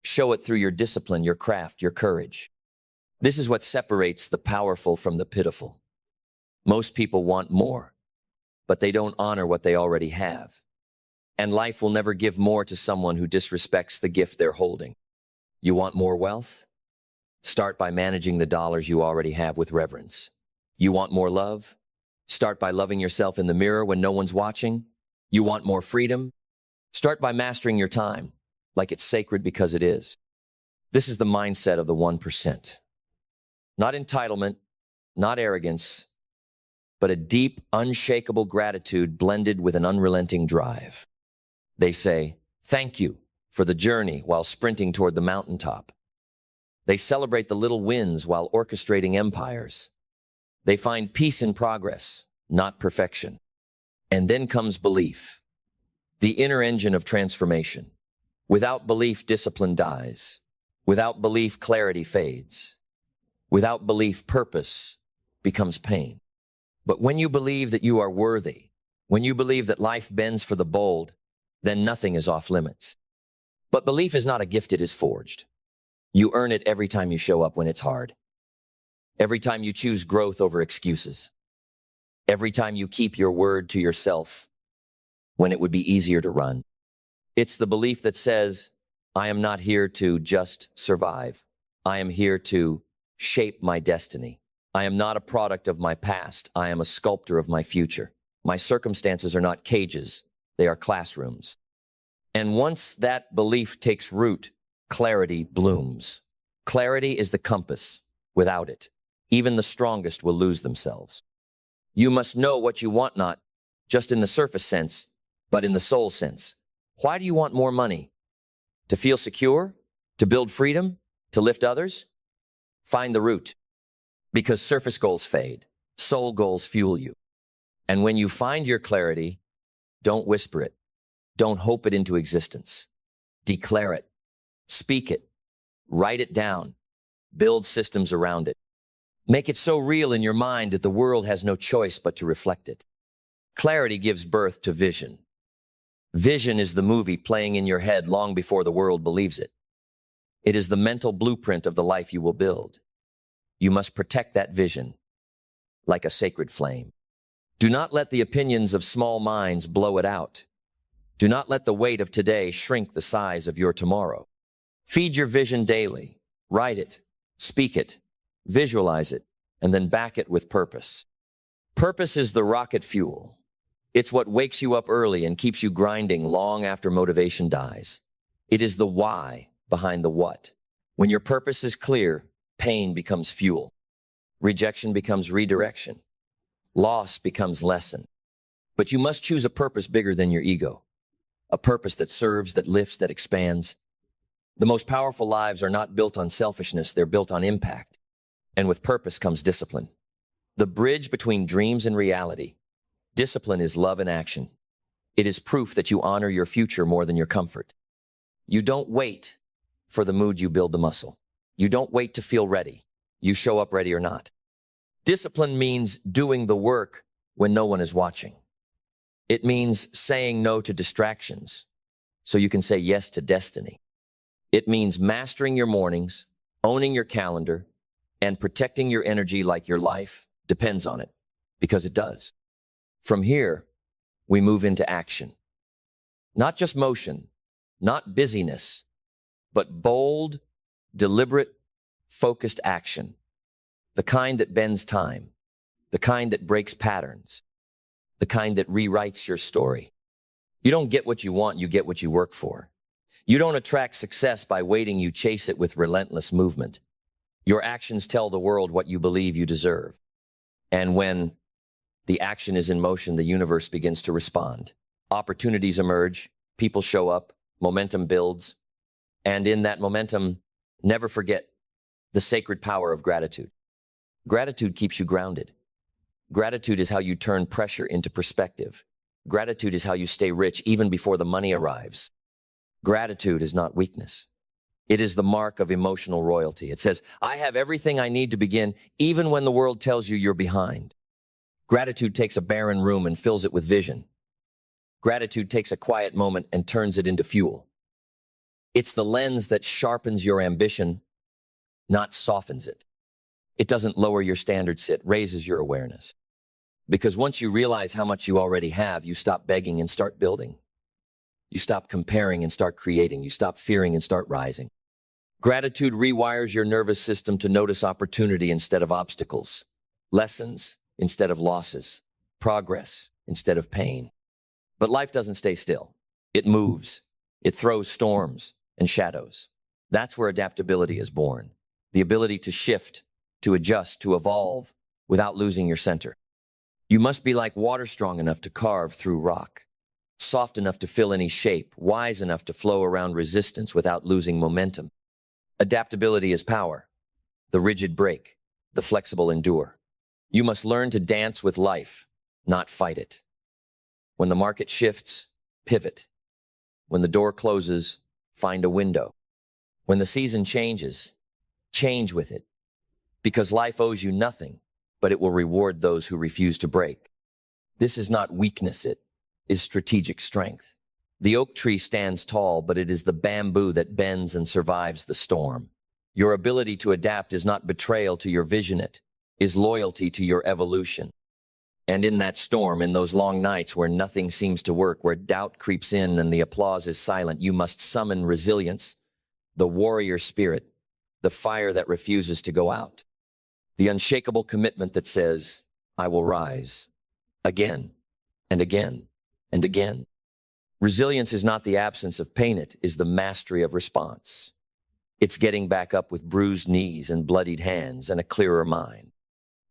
show it through your discipline, your craft, your courage. This is what separates the powerful from the pitiful. Most people want more, but they don't honor what they already have. And life will never give more to someone who disrespects the gift they're holding. You want more wealth? Start by managing the dollars you already have with reverence. You want more love? Start by loving yourself in the mirror when no one's watching. You want more freedom? Start by mastering your time, like it's sacred because it is. This is the mindset of the 1%. Not entitlement, not arrogance, but a deep, unshakable gratitude blended with an unrelenting drive. They say, thank you for the journey while sprinting toward the mountaintop. They celebrate the little wins while orchestrating empires. They find peace in progress, not perfection. And then comes belief, the inner engine of transformation. Without belief, discipline dies. Without belief, clarity fades. Without belief, purpose becomes pain. But when you believe that you are worthy, when you believe that life bends for the bold, then nothing is off limits. But belief is not a gift, it is forged. You earn it every time you show up when it's hard. Every time you choose growth over excuses. Every time you keep your word to yourself when it would be easier to run. It's the belief that says, I am not here to just survive. I am here to shape my destiny. I am not a product of my past. I am a sculptor of my future. My circumstances are not cages. They are classrooms. And once that belief takes root, clarity blooms. Clarity is the compass. Without it, even the strongest will lose themselves. You must know what you want, not just in the surface sense, but in the soul sense. Why do you want more money? To feel secure? To build freedom? To lift others? Find the root. Because surface goals fade. Soul goals fuel you. And when you find your clarity, don't whisper it. Don't hope it into existence. Declare it. Speak it. Write it down. Build systems around it. Make it so real in your mind that the world has no choice but to reflect it. Clarity gives birth to vision. Vision is the movie playing in your head long before the world believes it. It is the mental blueprint of the life you will build. You must protect that vision like a sacred flame. Do not let the opinions of small minds blow it out. Do not let the weight of today shrink the size of your tomorrow. Feed your vision daily. Write it, speak it, visualize it, and then back it with purpose. Purpose is the rocket fuel. It's what wakes you up early and keeps you grinding long after motivation dies. It is the why behind the what. When your purpose is clear, pain becomes fuel. Rejection becomes redirection. Loss becomes lesson. But you must choose a purpose bigger than your ego. A purpose that serves, that lifts, that expands. The most powerful lives are not built on selfishness, they're built on impact. And with purpose comes discipline. The bridge between dreams and reality. Discipline is love in action. It is proof that you honor your future more than your comfort. You don't wait for the mood, you build the muscle. You don't wait to feel ready. You show up ready or not. Discipline means doing the work when no one is watching. It means saying no to distractions so you can say yes to destiny. It means mastering your mornings, owning your calendar, and protecting your energy like your life depends on it, because it does. From here, we move into action. Not just motion, not busyness, but bold, deliberate, focused action. The kind that bends time, the kind that breaks patterns, the kind that rewrites your story. You don't get what you want, you get what you work for. You don't attract success by waiting, you chase it with relentless movement. Your actions tell the world what you believe you deserve. And when the action is in motion, the universe begins to respond. Opportunities emerge, people show up, momentum builds. And in that momentum, never forget the sacred power of gratitude. Gratitude keeps you grounded. Gratitude is how you turn pressure into perspective. Gratitude is how you stay rich even before the money arrives. Gratitude is not weakness. It is the mark of emotional royalty. It says, I have everything I need to begin, even when the world tells you you're behind. Gratitude takes a barren room and fills it with vision. Gratitude takes a quiet moment and turns it into fuel. It's the lens that sharpens your ambition, not softens it. It doesn't lower your standards, it raises your awareness. Because once you realize how much you already have, you stop begging and start building. You stop comparing and start creating. You stop fearing and start rising. Gratitude rewires your nervous system to notice opportunity instead of obstacles, lessons instead of losses, progress instead of pain. But life doesn't stay still. It moves. It throws storms and shadows. That's where adaptability is born. The ability to shift, to adjust, to evolve without losing your center. You must be like water, strong enough to carve through rock, soft enough to fill any shape, wise enough to flow around resistance without losing momentum. Adaptability is power. The rigid break, the flexible endure. You must learn to dance with life, not fight it. When the market shifts, pivot. When the door closes, find a window. When the season changes, change with it. Because life owes you nothing, but it will reward those who refuse to break. This is not weakness, it is strategic strength. The oak tree stands tall, but it is the bamboo that bends and survives the storm. Your ability to adapt is not betrayal to your vision, it is loyalty to your evolution. And in that storm, in those long nights where nothing seems to work, where doubt creeps in and the applause is silent, you must summon resilience, the warrior spirit, the fire that refuses to go out, the unshakable commitment that says, I will rise, again and again and again. Resilience is not the absence of pain, it is the mastery of response. It's getting back up with bruised knees and bloodied hands and a clearer mind.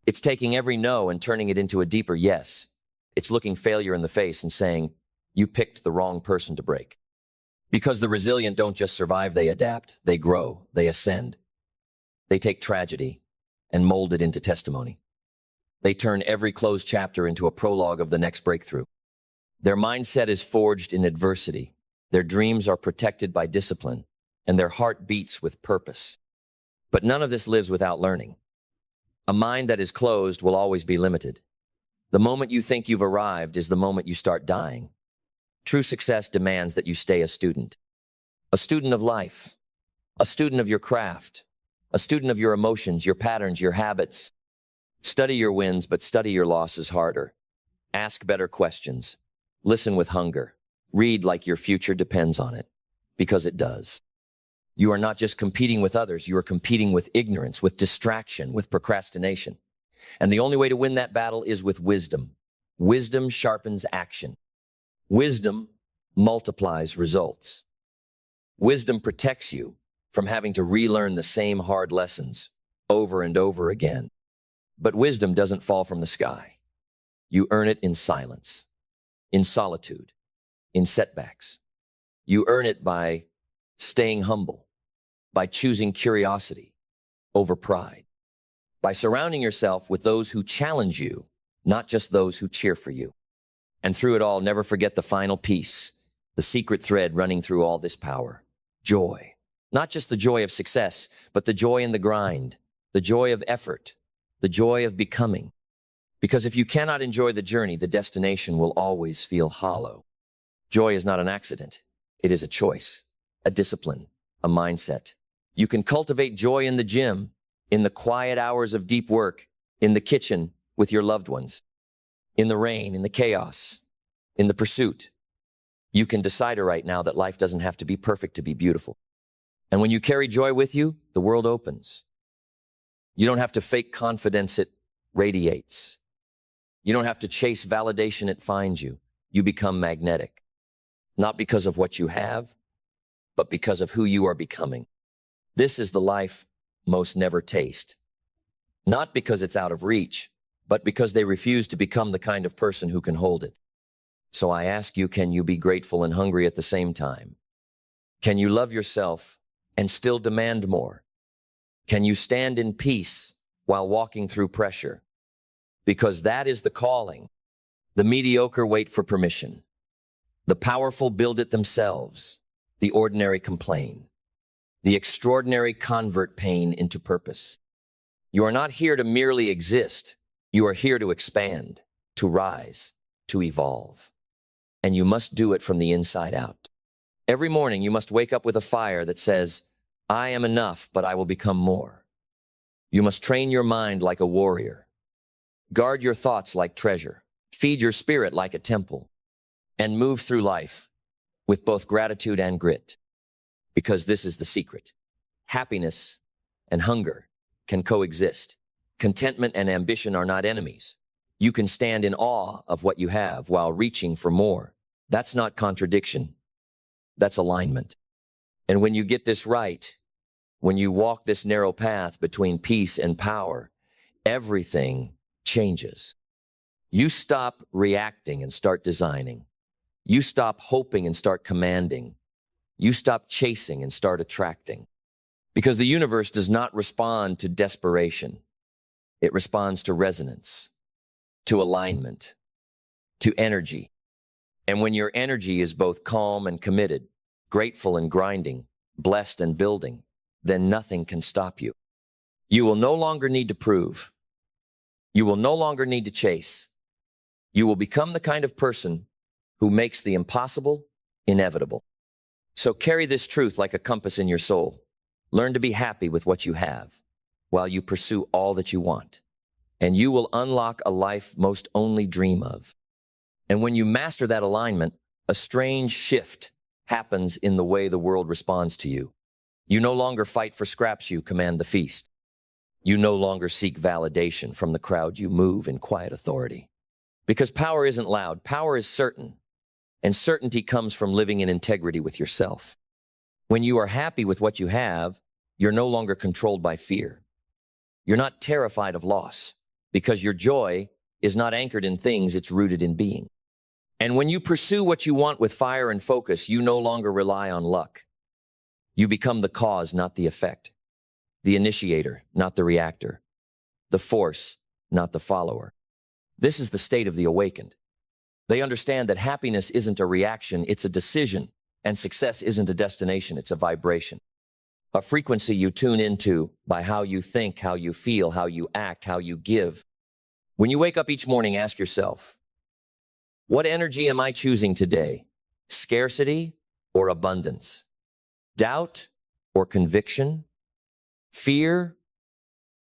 It's taking every no and turning it into a deeper yes. It's looking failure in the face and saying, you picked the wrong person to break. Because the resilient don't just survive, they adapt, they grow, they ascend. They take tragedy and mold it into testimony. They turn every closed chapter into a prologue of the next breakthrough. Their mindset is forged in adversity. Their dreams are protected by discipline, and their heart beats with purpose. But none of this lives without learning. A mind that is closed will always be limited. The moment you think you've arrived is the moment you start dying. True success demands that you stay a student of life, a student of your craft, a student of your emotions, your patterns, your habits. Study your wins, but study your losses harder. Ask better questions. Listen with hunger. Read like your future depends on it, because it does. You are not just competing with others, you are competing with ignorance, with distraction, with procrastination. And the only way to win that battle is with wisdom. Wisdom sharpens action. Wisdom multiplies results. Wisdom protects you from having to relearn the same hard lessons over and over again. But wisdom doesn't fall from the sky. You earn it in silence, in solitude, in setbacks. You earn it by staying humble, by choosing curiosity over pride, by surrounding yourself with those who challenge you, not just those who cheer for you. And through it all, never forget the final piece, the secret thread running through all this power: joy. Not just the joy of success, but the joy in the grind, the joy of effort, the joy of becoming. Because if you cannot enjoy the journey, the destination will always feel hollow. Joy is not an accident. It is a choice, a discipline, a mindset. You can cultivate joy in the gym, in the quiet hours of deep work, in the kitchen with your loved ones, in the rain, in the chaos, in the pursuit. You can decide right now that life doesn't have to be perfect to be beautiful. And when you carry joy with you, the world opens. You don't have to fake confidence, it radiates. You don't have to chase validation, it finds you. You become magnetic. Not because of what you have, but because of who you are becoming. This is the life most never taste. Not because it's out of reach, but because they refuse to become the kind of person who can hold it. So I ask you, can you be grateful and hungry at the same time? Can you love yourself and still demand more? Can you stand in peace while walking through pressure? Because that is the calling. The mediocre wait for permission. The powerful build it themselves. The ordinary complain. The extraordinary convert pain into purpose. You are not here to merely exist. You are here to expand, to rise, to evolve. and you must do it from the inside out. Every morning you must wake up with a fire that says, I am enough, but I will become more. You must train your mind like a warrior. Guard your thoughts like treasure. Feed your spirit like a temple. And move through life with both gratitude and grit. Because this is the secret. Happiness and hunger can coexist. Contentment and ambition are not enemies. You can stand in awe of what you have while reaching for more. That's not contradiction. That's alignment. And when you get this right, when you walk this narrow path between peace and power, everything changes. You stop reacting and start designing. You stop hoping and start commanding. You stop chasing and start attracting. Because the universe does not respond to desperation. It responds to resonance, to alignment, to energy. And when your energy is both calm and committed, grateful and grinding, blessed and building, then nothing can stop you. You will no longer need to prove. You will no longer need to chase. You will become the kind of person who makes the impossible inevitable. So carry this truth like a compass in your soul. Learn to be happy with what you have while you pursue all that you want. And you will unlock a life most only dream of. And when you master that alignment, a strange shift happens in the way the world responds to you. You no longer fight for scraps, you command the feast. You no longer seek validation from the crowd, you move in quiet authority. Because power isn't loud, power is certain. And certainty comes from living in integrity with yourself. When you are happy with what you have, you're no longer controlled by fear. You're not terrified of loss, because your joy is not anchored in things, it's rooted in being. And when you pursue what you want with fire and focus, you no longer rely on luck. You become the cause, not the effect. The initiator, not the reactor. The force, not the follower. This is the state of the awakened. They understand that happiness isn't a reaction, it's a decision. And success isn't a destination, it's a vibration. A frequency you tune into by how you think, how you feel, how you act, how you give. When you wake up each morning, ask yourself, what energy am I choosing today? Scarcity or abundance? Doubt or conviction? Fear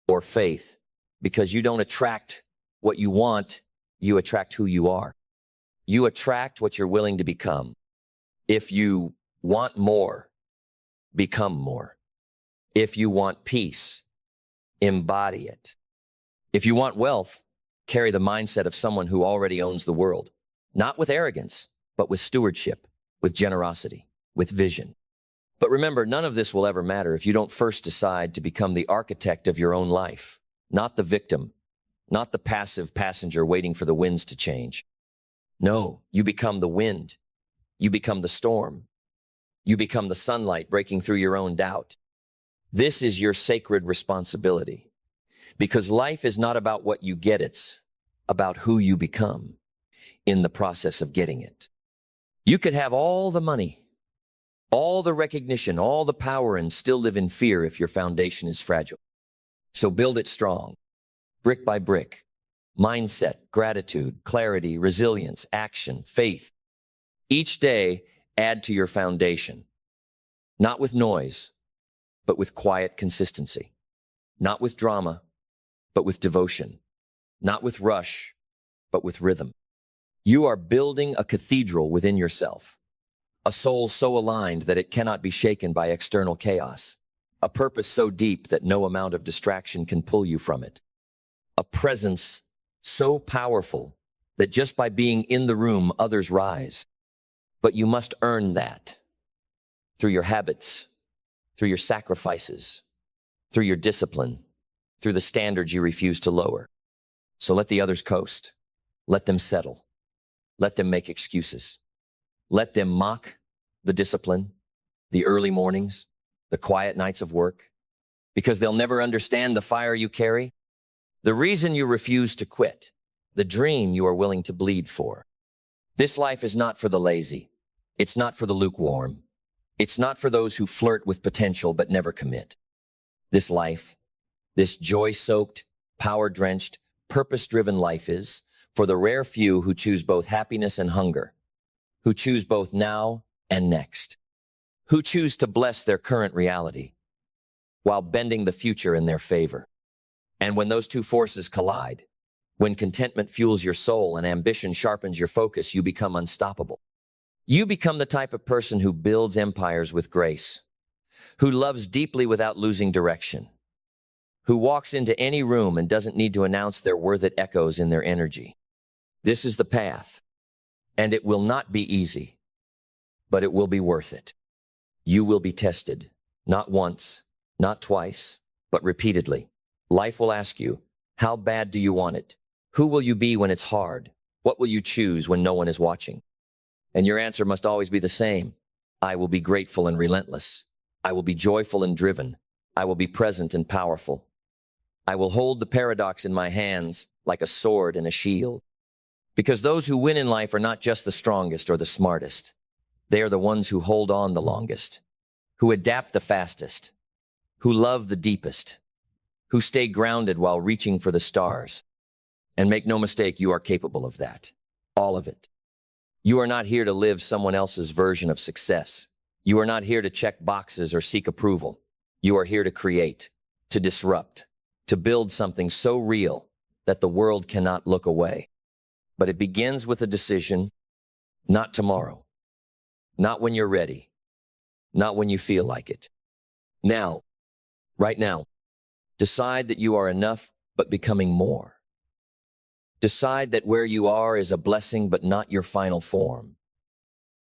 or faith? Because you don't attract what you want, you attract who you are. You attract what you're willing to become. If you want more, become more. If you want peace, embody it. If you want wealth, carry the mindset of someone who already owns the world. Not with arrogance, but with stewardship, with generosity, with vision. But remember, none of this will ever matter if you don't first decide to become the architect of your own life, not the victim, not the passive passenger waiting for the winds to change. No, you become the wind. You become the storm. You become the sunlight breaking through your own doubt. This is your sacred responsibility. Because life is not about what you get, it's about who you become in the process of getting it. You could have all the money, all the recognition, all the power, and still live in fear if your foundation is fragile. So build it strong, brick by brick. Mindset, gratitude, clarity, resilience, action, faith. Each day, add to your foundation. Not with noise, but with quiet consistency. Not with drama, but with devotion. Not with rush, but with rhythm. You are building a cathedral within yourself. A soul so aligned that it cannot be shaken by external chaos. A purpose so deep that no amount of distraction can pull you from it. A presence so powerful that just by being in the room, others rise. But you must earn that through your habits, through your sacrifices, through your discipline, through the standards you refuse to lower. So let the others coast. Let them settle. Let them make excuses. Let them mock the discipline, the early mornings, the quiet nights of work, because they'll never understand the fire you carry, the reason you refuse to quit, the dream you are willing to bleed for. This life is not for the lazy. It's not for the lukewarm. It's not for those who flirt with potential but never commit. This life, this joy-soaked, power-drenched, purpose-driven life is for the rare few who choose both happiness and hunger, who choose both now and next, who choose to bless their current reality while bending the future in their favor. And when those two forces collide, when contentment fuels your soul and ambition sharpens your focus, you become unstoppable. You become the type of person who builds empires with grace, who loves deeply without losing direction, who walks into any room and doesn't need to announce their worth. It echoes in their energy. This is the path, and it will not be easy, but it will be worth it. You will be tested, not once, not twice, but repeatedly. Life will ask you, how bad do you want it? Who will you be when it's hard? What will you choose when no one is watching? And your answer must always be the same. I will be grateful and relentless. I will be joyful and driven. I will be present and powerful. I will hold the paradox in my hands like a sword and a shield. Because those who win in life are not just the strongest or the smartest. They are the ones who hold on the longest, who adapt the fastest, who love the deepest, who stay grounded while reaching for the stars. And make no mistake, you are capable of that. All of it. You are not here to live someone else's version of success. You are not here to check boxes or seek approval. You are here to create, to disrupt, to build something so real that the world cannot look away. But it begins with a decision, not tomorrow, not when you're ready, not when you feel like it. Now, right now, decide that you are enough but becoming more. Decide that where you are is a blessing but not your final form.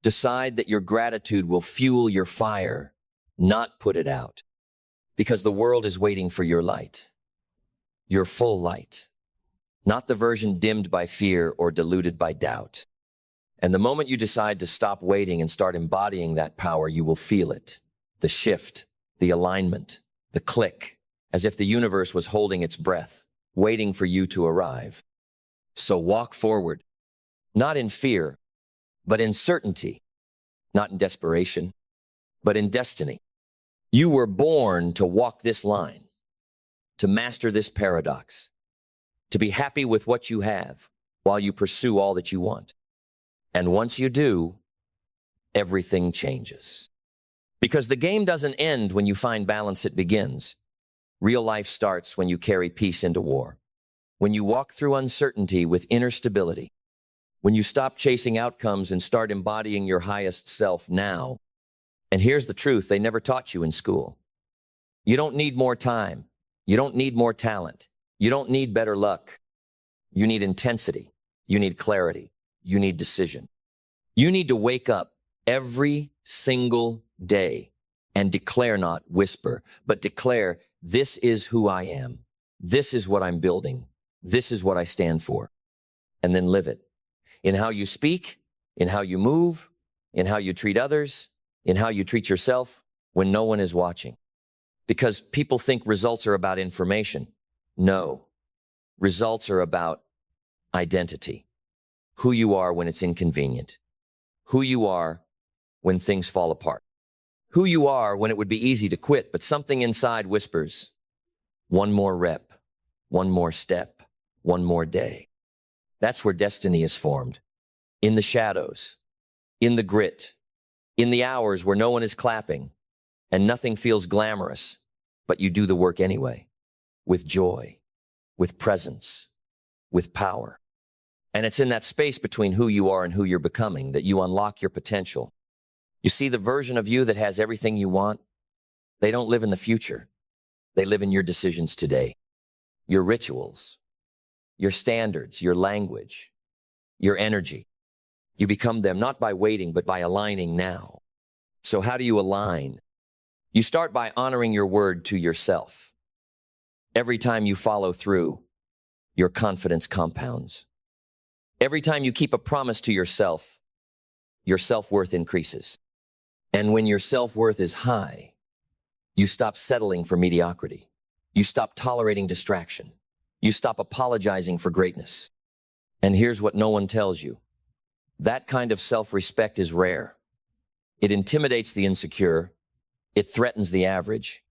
Decide that your gratitude will fuel your fire, not put it out. Because the world is waiting for your light. Your full light. Not the version dimmed by fear or diluted by doubt. And the moment you decide to stop waiting and start embodying that power, you will feel it. The shift, the alignment, the click, as if the universe was holding its breath, waiting for you to arrive. So walk forward, not in fear, but in certainty, not in desperation, but in destiny. You were born to walk this line, to master this paradox, to be happy with what you have while you pursue all that you want. And once you do, everything changes. Because the game doesn't end when you find balance, it begins. Real life starts when you carry peace into war. When you walk through uncertainty with inner stability. When you stop chasing outcomes and start embodying your highest self now. And here's the truth they never taught you in school. You don't need more time. You don't need more talent. You don't need better luck. You need intensity. You need clarity. You need decision. You need to wake up every single day and declare, not whisper, but declare, this is who I am. This is what I'm building. This is what I stand for. And then live it. In how you speak, in how you move, in how you treat others, in how you treat yourself when no one is watching. Because people think results are about information. No. Results are about identity. Who you are when it's inconvenient. Who you are when things fall apart. Who you are when it would be easy to quit, but something inside whispers, one more rep, one more step, one more day. That's where destiny is formed. In the shadows, in the grit, in the hours where no one is clapping and nothing feels glamorous, but you do the work anyway, with joy, with presence, with power. And it's in that space between who you are and who you're becoming that you unlock your potential. You see, the version of you that has everything you want, they don't live in the future. They live in your decisions today, your rituals, your standards, your language, your energy. You become them not by waiting, but by aligning now. So how do you align? You start by honoring your word to yourself. Every time you follow through, your confidence compounds. Every time you keep a promise to yourself, your self-worth increases. And when your self-worth is high, you stop settling for mediocrity. You stop tolerating distraction. You stop apologizing for greatness. And here's what no one tells you. That kind of self-respect is rare. It intimidates the insecure. It threatens the average.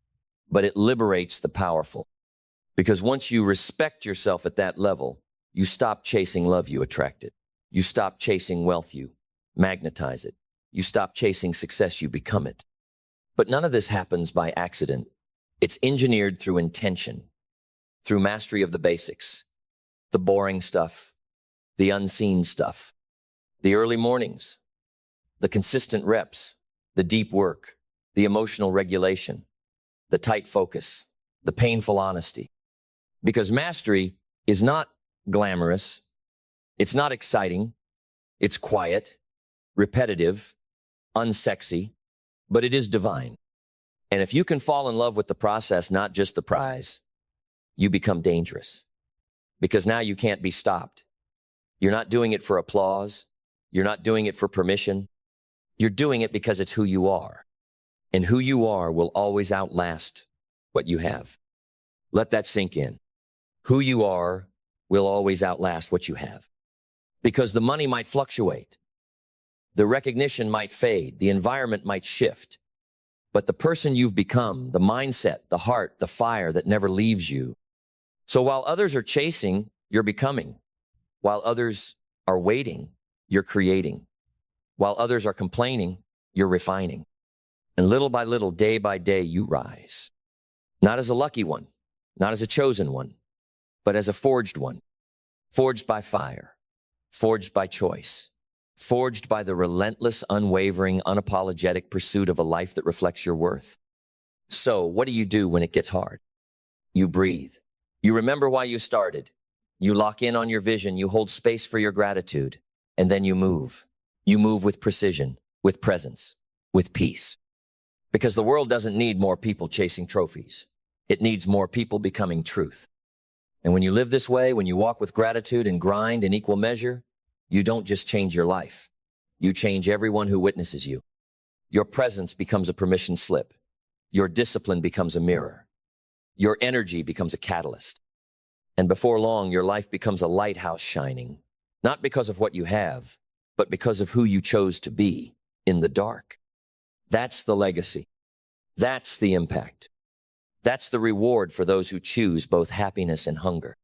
But it liberates the powerful. Because once you respect yourself at that level, you stop chasing love you attracted. You stop chasing wealth you magnetize it. You stop chasing success, you become it. But none of this happens by accident. It's engineered through intention, through mastery of the basics, the boring stuff, the unseen stuff, the early mornings, the consistent reps, the deep work, the emotional regulation, the tight focus, the painful honesty. Because mastery is not glamorous, it's not exciting, it's quiet, repetitive, unsexy, but it is divine. And if you can fall in love with the process, not just the prize, you become dangerous. Because now you can't be stopped. You're not doing it for applause. You're not doing it for permission. You're doing it because it's who you are. And who you are will always outlast what you have. Let that sink in. Who you are will always outlast what you have. Because the money might fluctuate. The recognition might fade. The environment might shift. But the person you've become, the mindset, the heart, the fire that never leaves you. So while others are chasing, you're becoming. While others are waiting, you're creating. While others are complaining, you're refining. And little by little, day by day, you rise. Not as a lucky one, not as a chosen one, but as a forged one. Forged by fire, forged by choice, forged by the relentless, unwavering, unapologetic pursuit of a life that reflects your worth. So what do you do when it gets hard? You breathe. You remember why you started. You lock in on your vision. You hold space for your gratitude. And then you move. You move with precision, with presence, with peace. Because the world doesn't need more people chasing trophies. It needs more people becoming truth. And when you live this way, when you walk with gratitude and grind in equal measure, you don't just change your life. You change everyone who witnesses you. Your presence becomes a permission slip. Your discipline becomes a mirror. Your energy becomes a catalyst. And before long, your life becomes a lighthouse shining, not because of what you have, but because of who you chose to be in the dark. That's the legacy. That's the impact. That's the reward for those who choose both happiness and hunger.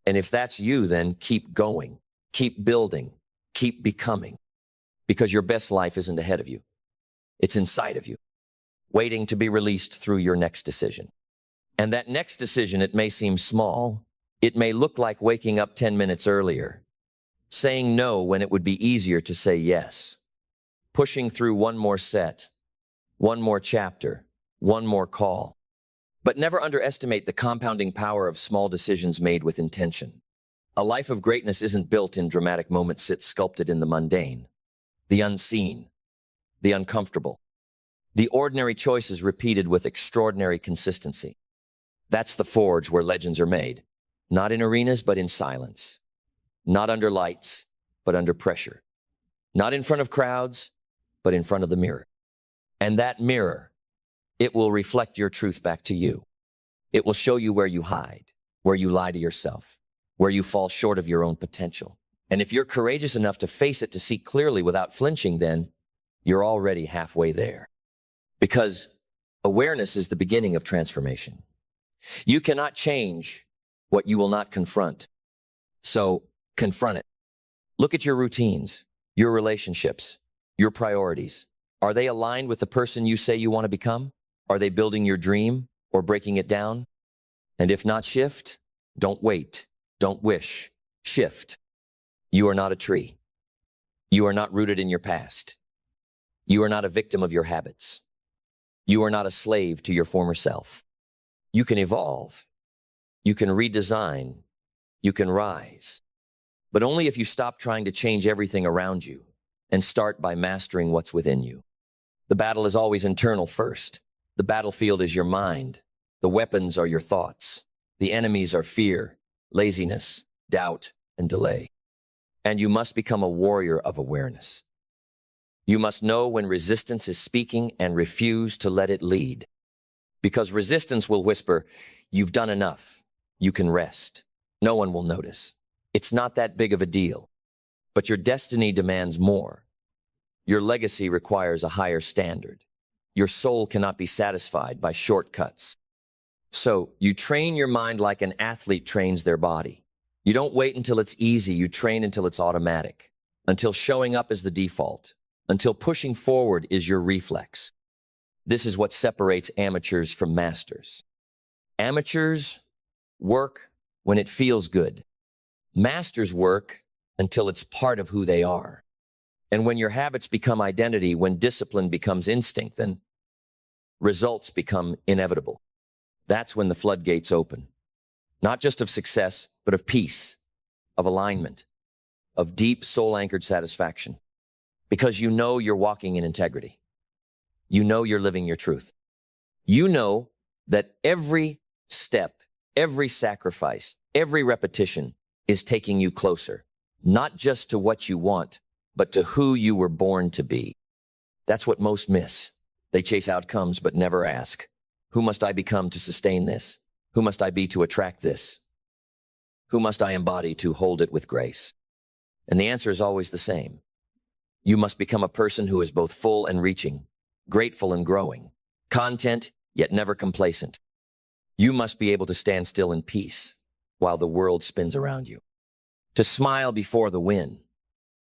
And if that's you, then keep going, keep building, keep becoming, because your best life isn't ahead of you. It's inside of you, waiting to be released through your next decision. And that next decision, it may seem small. It may look like waking up 10 minutes earlier, saying no when it would be easier to say yes, pushing through one more set, one more chapter, one more call. But never underestimate the compounding power of small decisions made with intention. A life of greatness isn't built in dramatic moments, it's sculpted in the mundane, the unseen, the uncomfortable, the ordinary choices repeated with extraordinary consistency. That's the forge where legends are made, not in arenas, but in silence, not under lights, but under pressure, not in front of crowds, but in front of the mirror. And that mirror, it will reflect your truth back to you. It will show you where you hide, where you lie to yourself, where you fall short of your own potential. And if you're courageous enough to face it, to see clearly without flinching, then you're already halfway there. Because awareness is the beginning of transformation. You cannot change what you will not confront. So confront it. Look at your routines, your relationships, your priorities. Are they aligned with the person you say you want to become? Are they building your dream or breaking it down? And if not, shift. Don't wait. Don't wish. Shift. You are not a tree. You are not rooted in your past. You are not a victim of your habits. You are not a slave to your former self. You can evolve. You can redesign. You can rise. But only if you stop trying to change everything around you and start by mastering what's within you. The battle is always internal first. The battlefield is your mind. The weapons are your thoughts. The enemies are fear, laziness, doubt, and delay. And you must become a warrior of awareness. You must know when resistance is speaking and refuse to let it lead. Because resistance will whisper, you've done enough. You can rest. No one will notice. It's not that big of a deal. But your destiny demands more. Your legacy requires a higher standard. Your soul cannot be satisfied by shortcuts. So you train your mind like an athlete trains their body. You don't wait until it's easy. You train until it's automatic. until showing up is the default, until pushing forward is your reflex. This is what separates amateurs from masters. Amateurs work when it feels good. Masters work until it's part of who they are. And when your habits become identity, when discipline becomes instinct, then results become inevitable. That's when the floodgates open. Not just of success, but of peace, of alignment, of deep soul-anchored satisfaction. Because you know you're walking in integrity. You know you're living your truth. You know that every step, every sacrifice, every repetition is taking you closer, not just to what you want, but to who you were born to be. That's what most miss. They chase outcomes, but never ask, who must I become to sustain this? Who must I be to attract this? Who must I embody to hold it with grace? And the answer is always the same. You must become a person who is both full and reaching, grateful and growing, content, yet never complacent. You must be able to stand still in peace while the world spins around you, to smile before the win,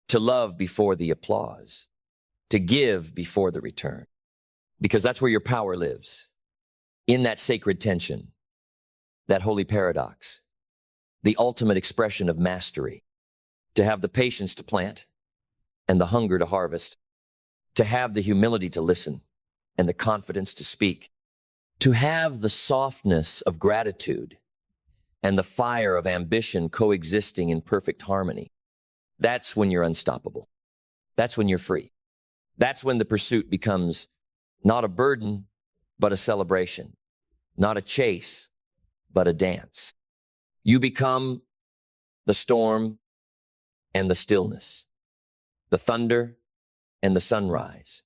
to love before the applause, to give before the return, because that's where your power lives, in that sacred tension, that holy paradox, the ultimate expression of mastery, to have the patience to plant and the hunger to harvest, to have the humility to listen and the confidence to speak, to have the softness of gratitude and the fire of ambition coexisting in perfect harmony. That's when you're unstoppable. That's when you're free. That's when the pursuit becomes not a burden, but a celebration, not a chase, but a dance. You become the storm and the stillness, the thunder and the sunrise,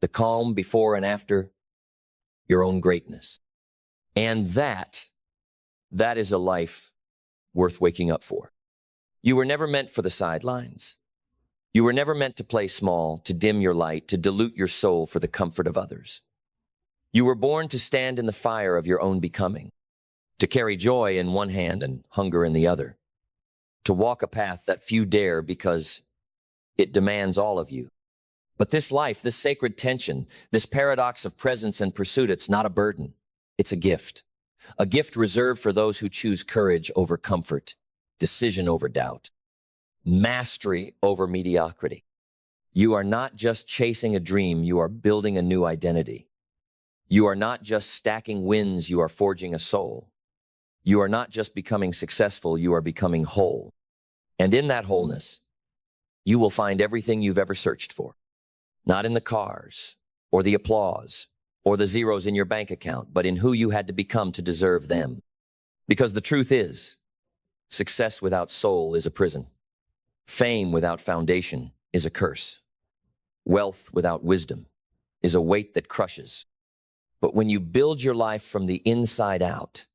the calm before and after your own greatness. And that is a life worth waking up for. You were never meant for the sidelines. You were never meant to play small, to dim your light, to dilute your soul for the comfort of others. You were born to stand in the fire of your own becoming, to carry joy in one hand and hunger in the other, to walk a path that few dare because it demands all of you. But this life, this sacred tension, this paradox of presence and pursuit, it's not a burden. It's a gift reserved for those who choose courage over comfort, decision over doubt, mastery over mediocrity. You are not just chasing a dream, you are building a new identity. You are not just stacking wins, you are forging a soul. You are not just becoming successful, you are becoming whole. And in that wholeness, you will find everything you've ever searched for. Not in the cars, or the applause, or the zeros in your bank account, but in who you had to become to deserve them. Because the truth is, success without soul is a prison. Fame without foundation is a curse. Wealth without wisdom is a weight that crushes. But when you build your life from the inside out,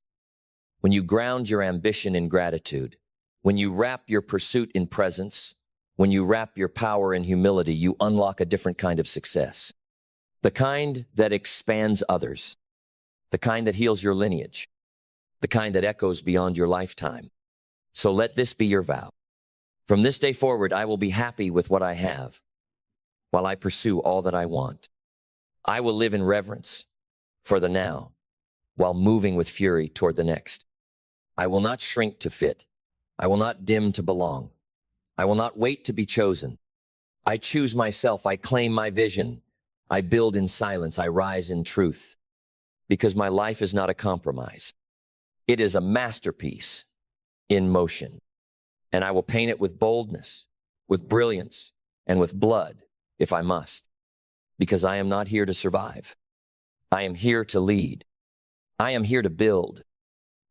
when you ground your ambition in gratitude, when you wrap your pursuit in presence, when you wrap your power in humility, you unlock a different kind of success. The kind that expands others, the kind that heals your lineage, the kind that echoes beyond your lifetime. So let this be your vow. From this day forward, I will be happy with what I have while I pursue all that I want. I will live in reverence for the now while moving with fury toward the next. I will not shrink to fit. I will not dim to belong. I will not wait to be chosen. I choose myself. I claim my vision. I build in silence. I rise in truth. Because my life is not a compromise. It is a masterpiece in motion. And I will paint it with boldness, with brilliance, and with blood, if I must. Because I am not here to survive. I am here to lead. I am here to build.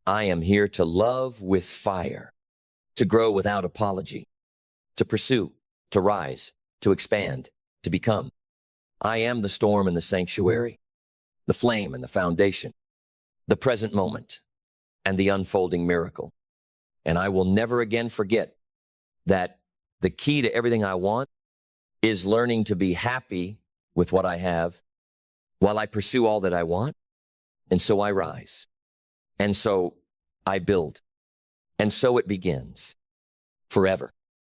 I am here to love with fire, to grow without apology, to pursue, to rise, to expand, to become. I am the storm and the sanctuary, the flame and the foundation, the present moment and the unfolding miracle. And I will never again forget that the key to everything I want is learning to be happy with what I have while I pursue all that I want. And so I rise. And so I build. And so it begins forever.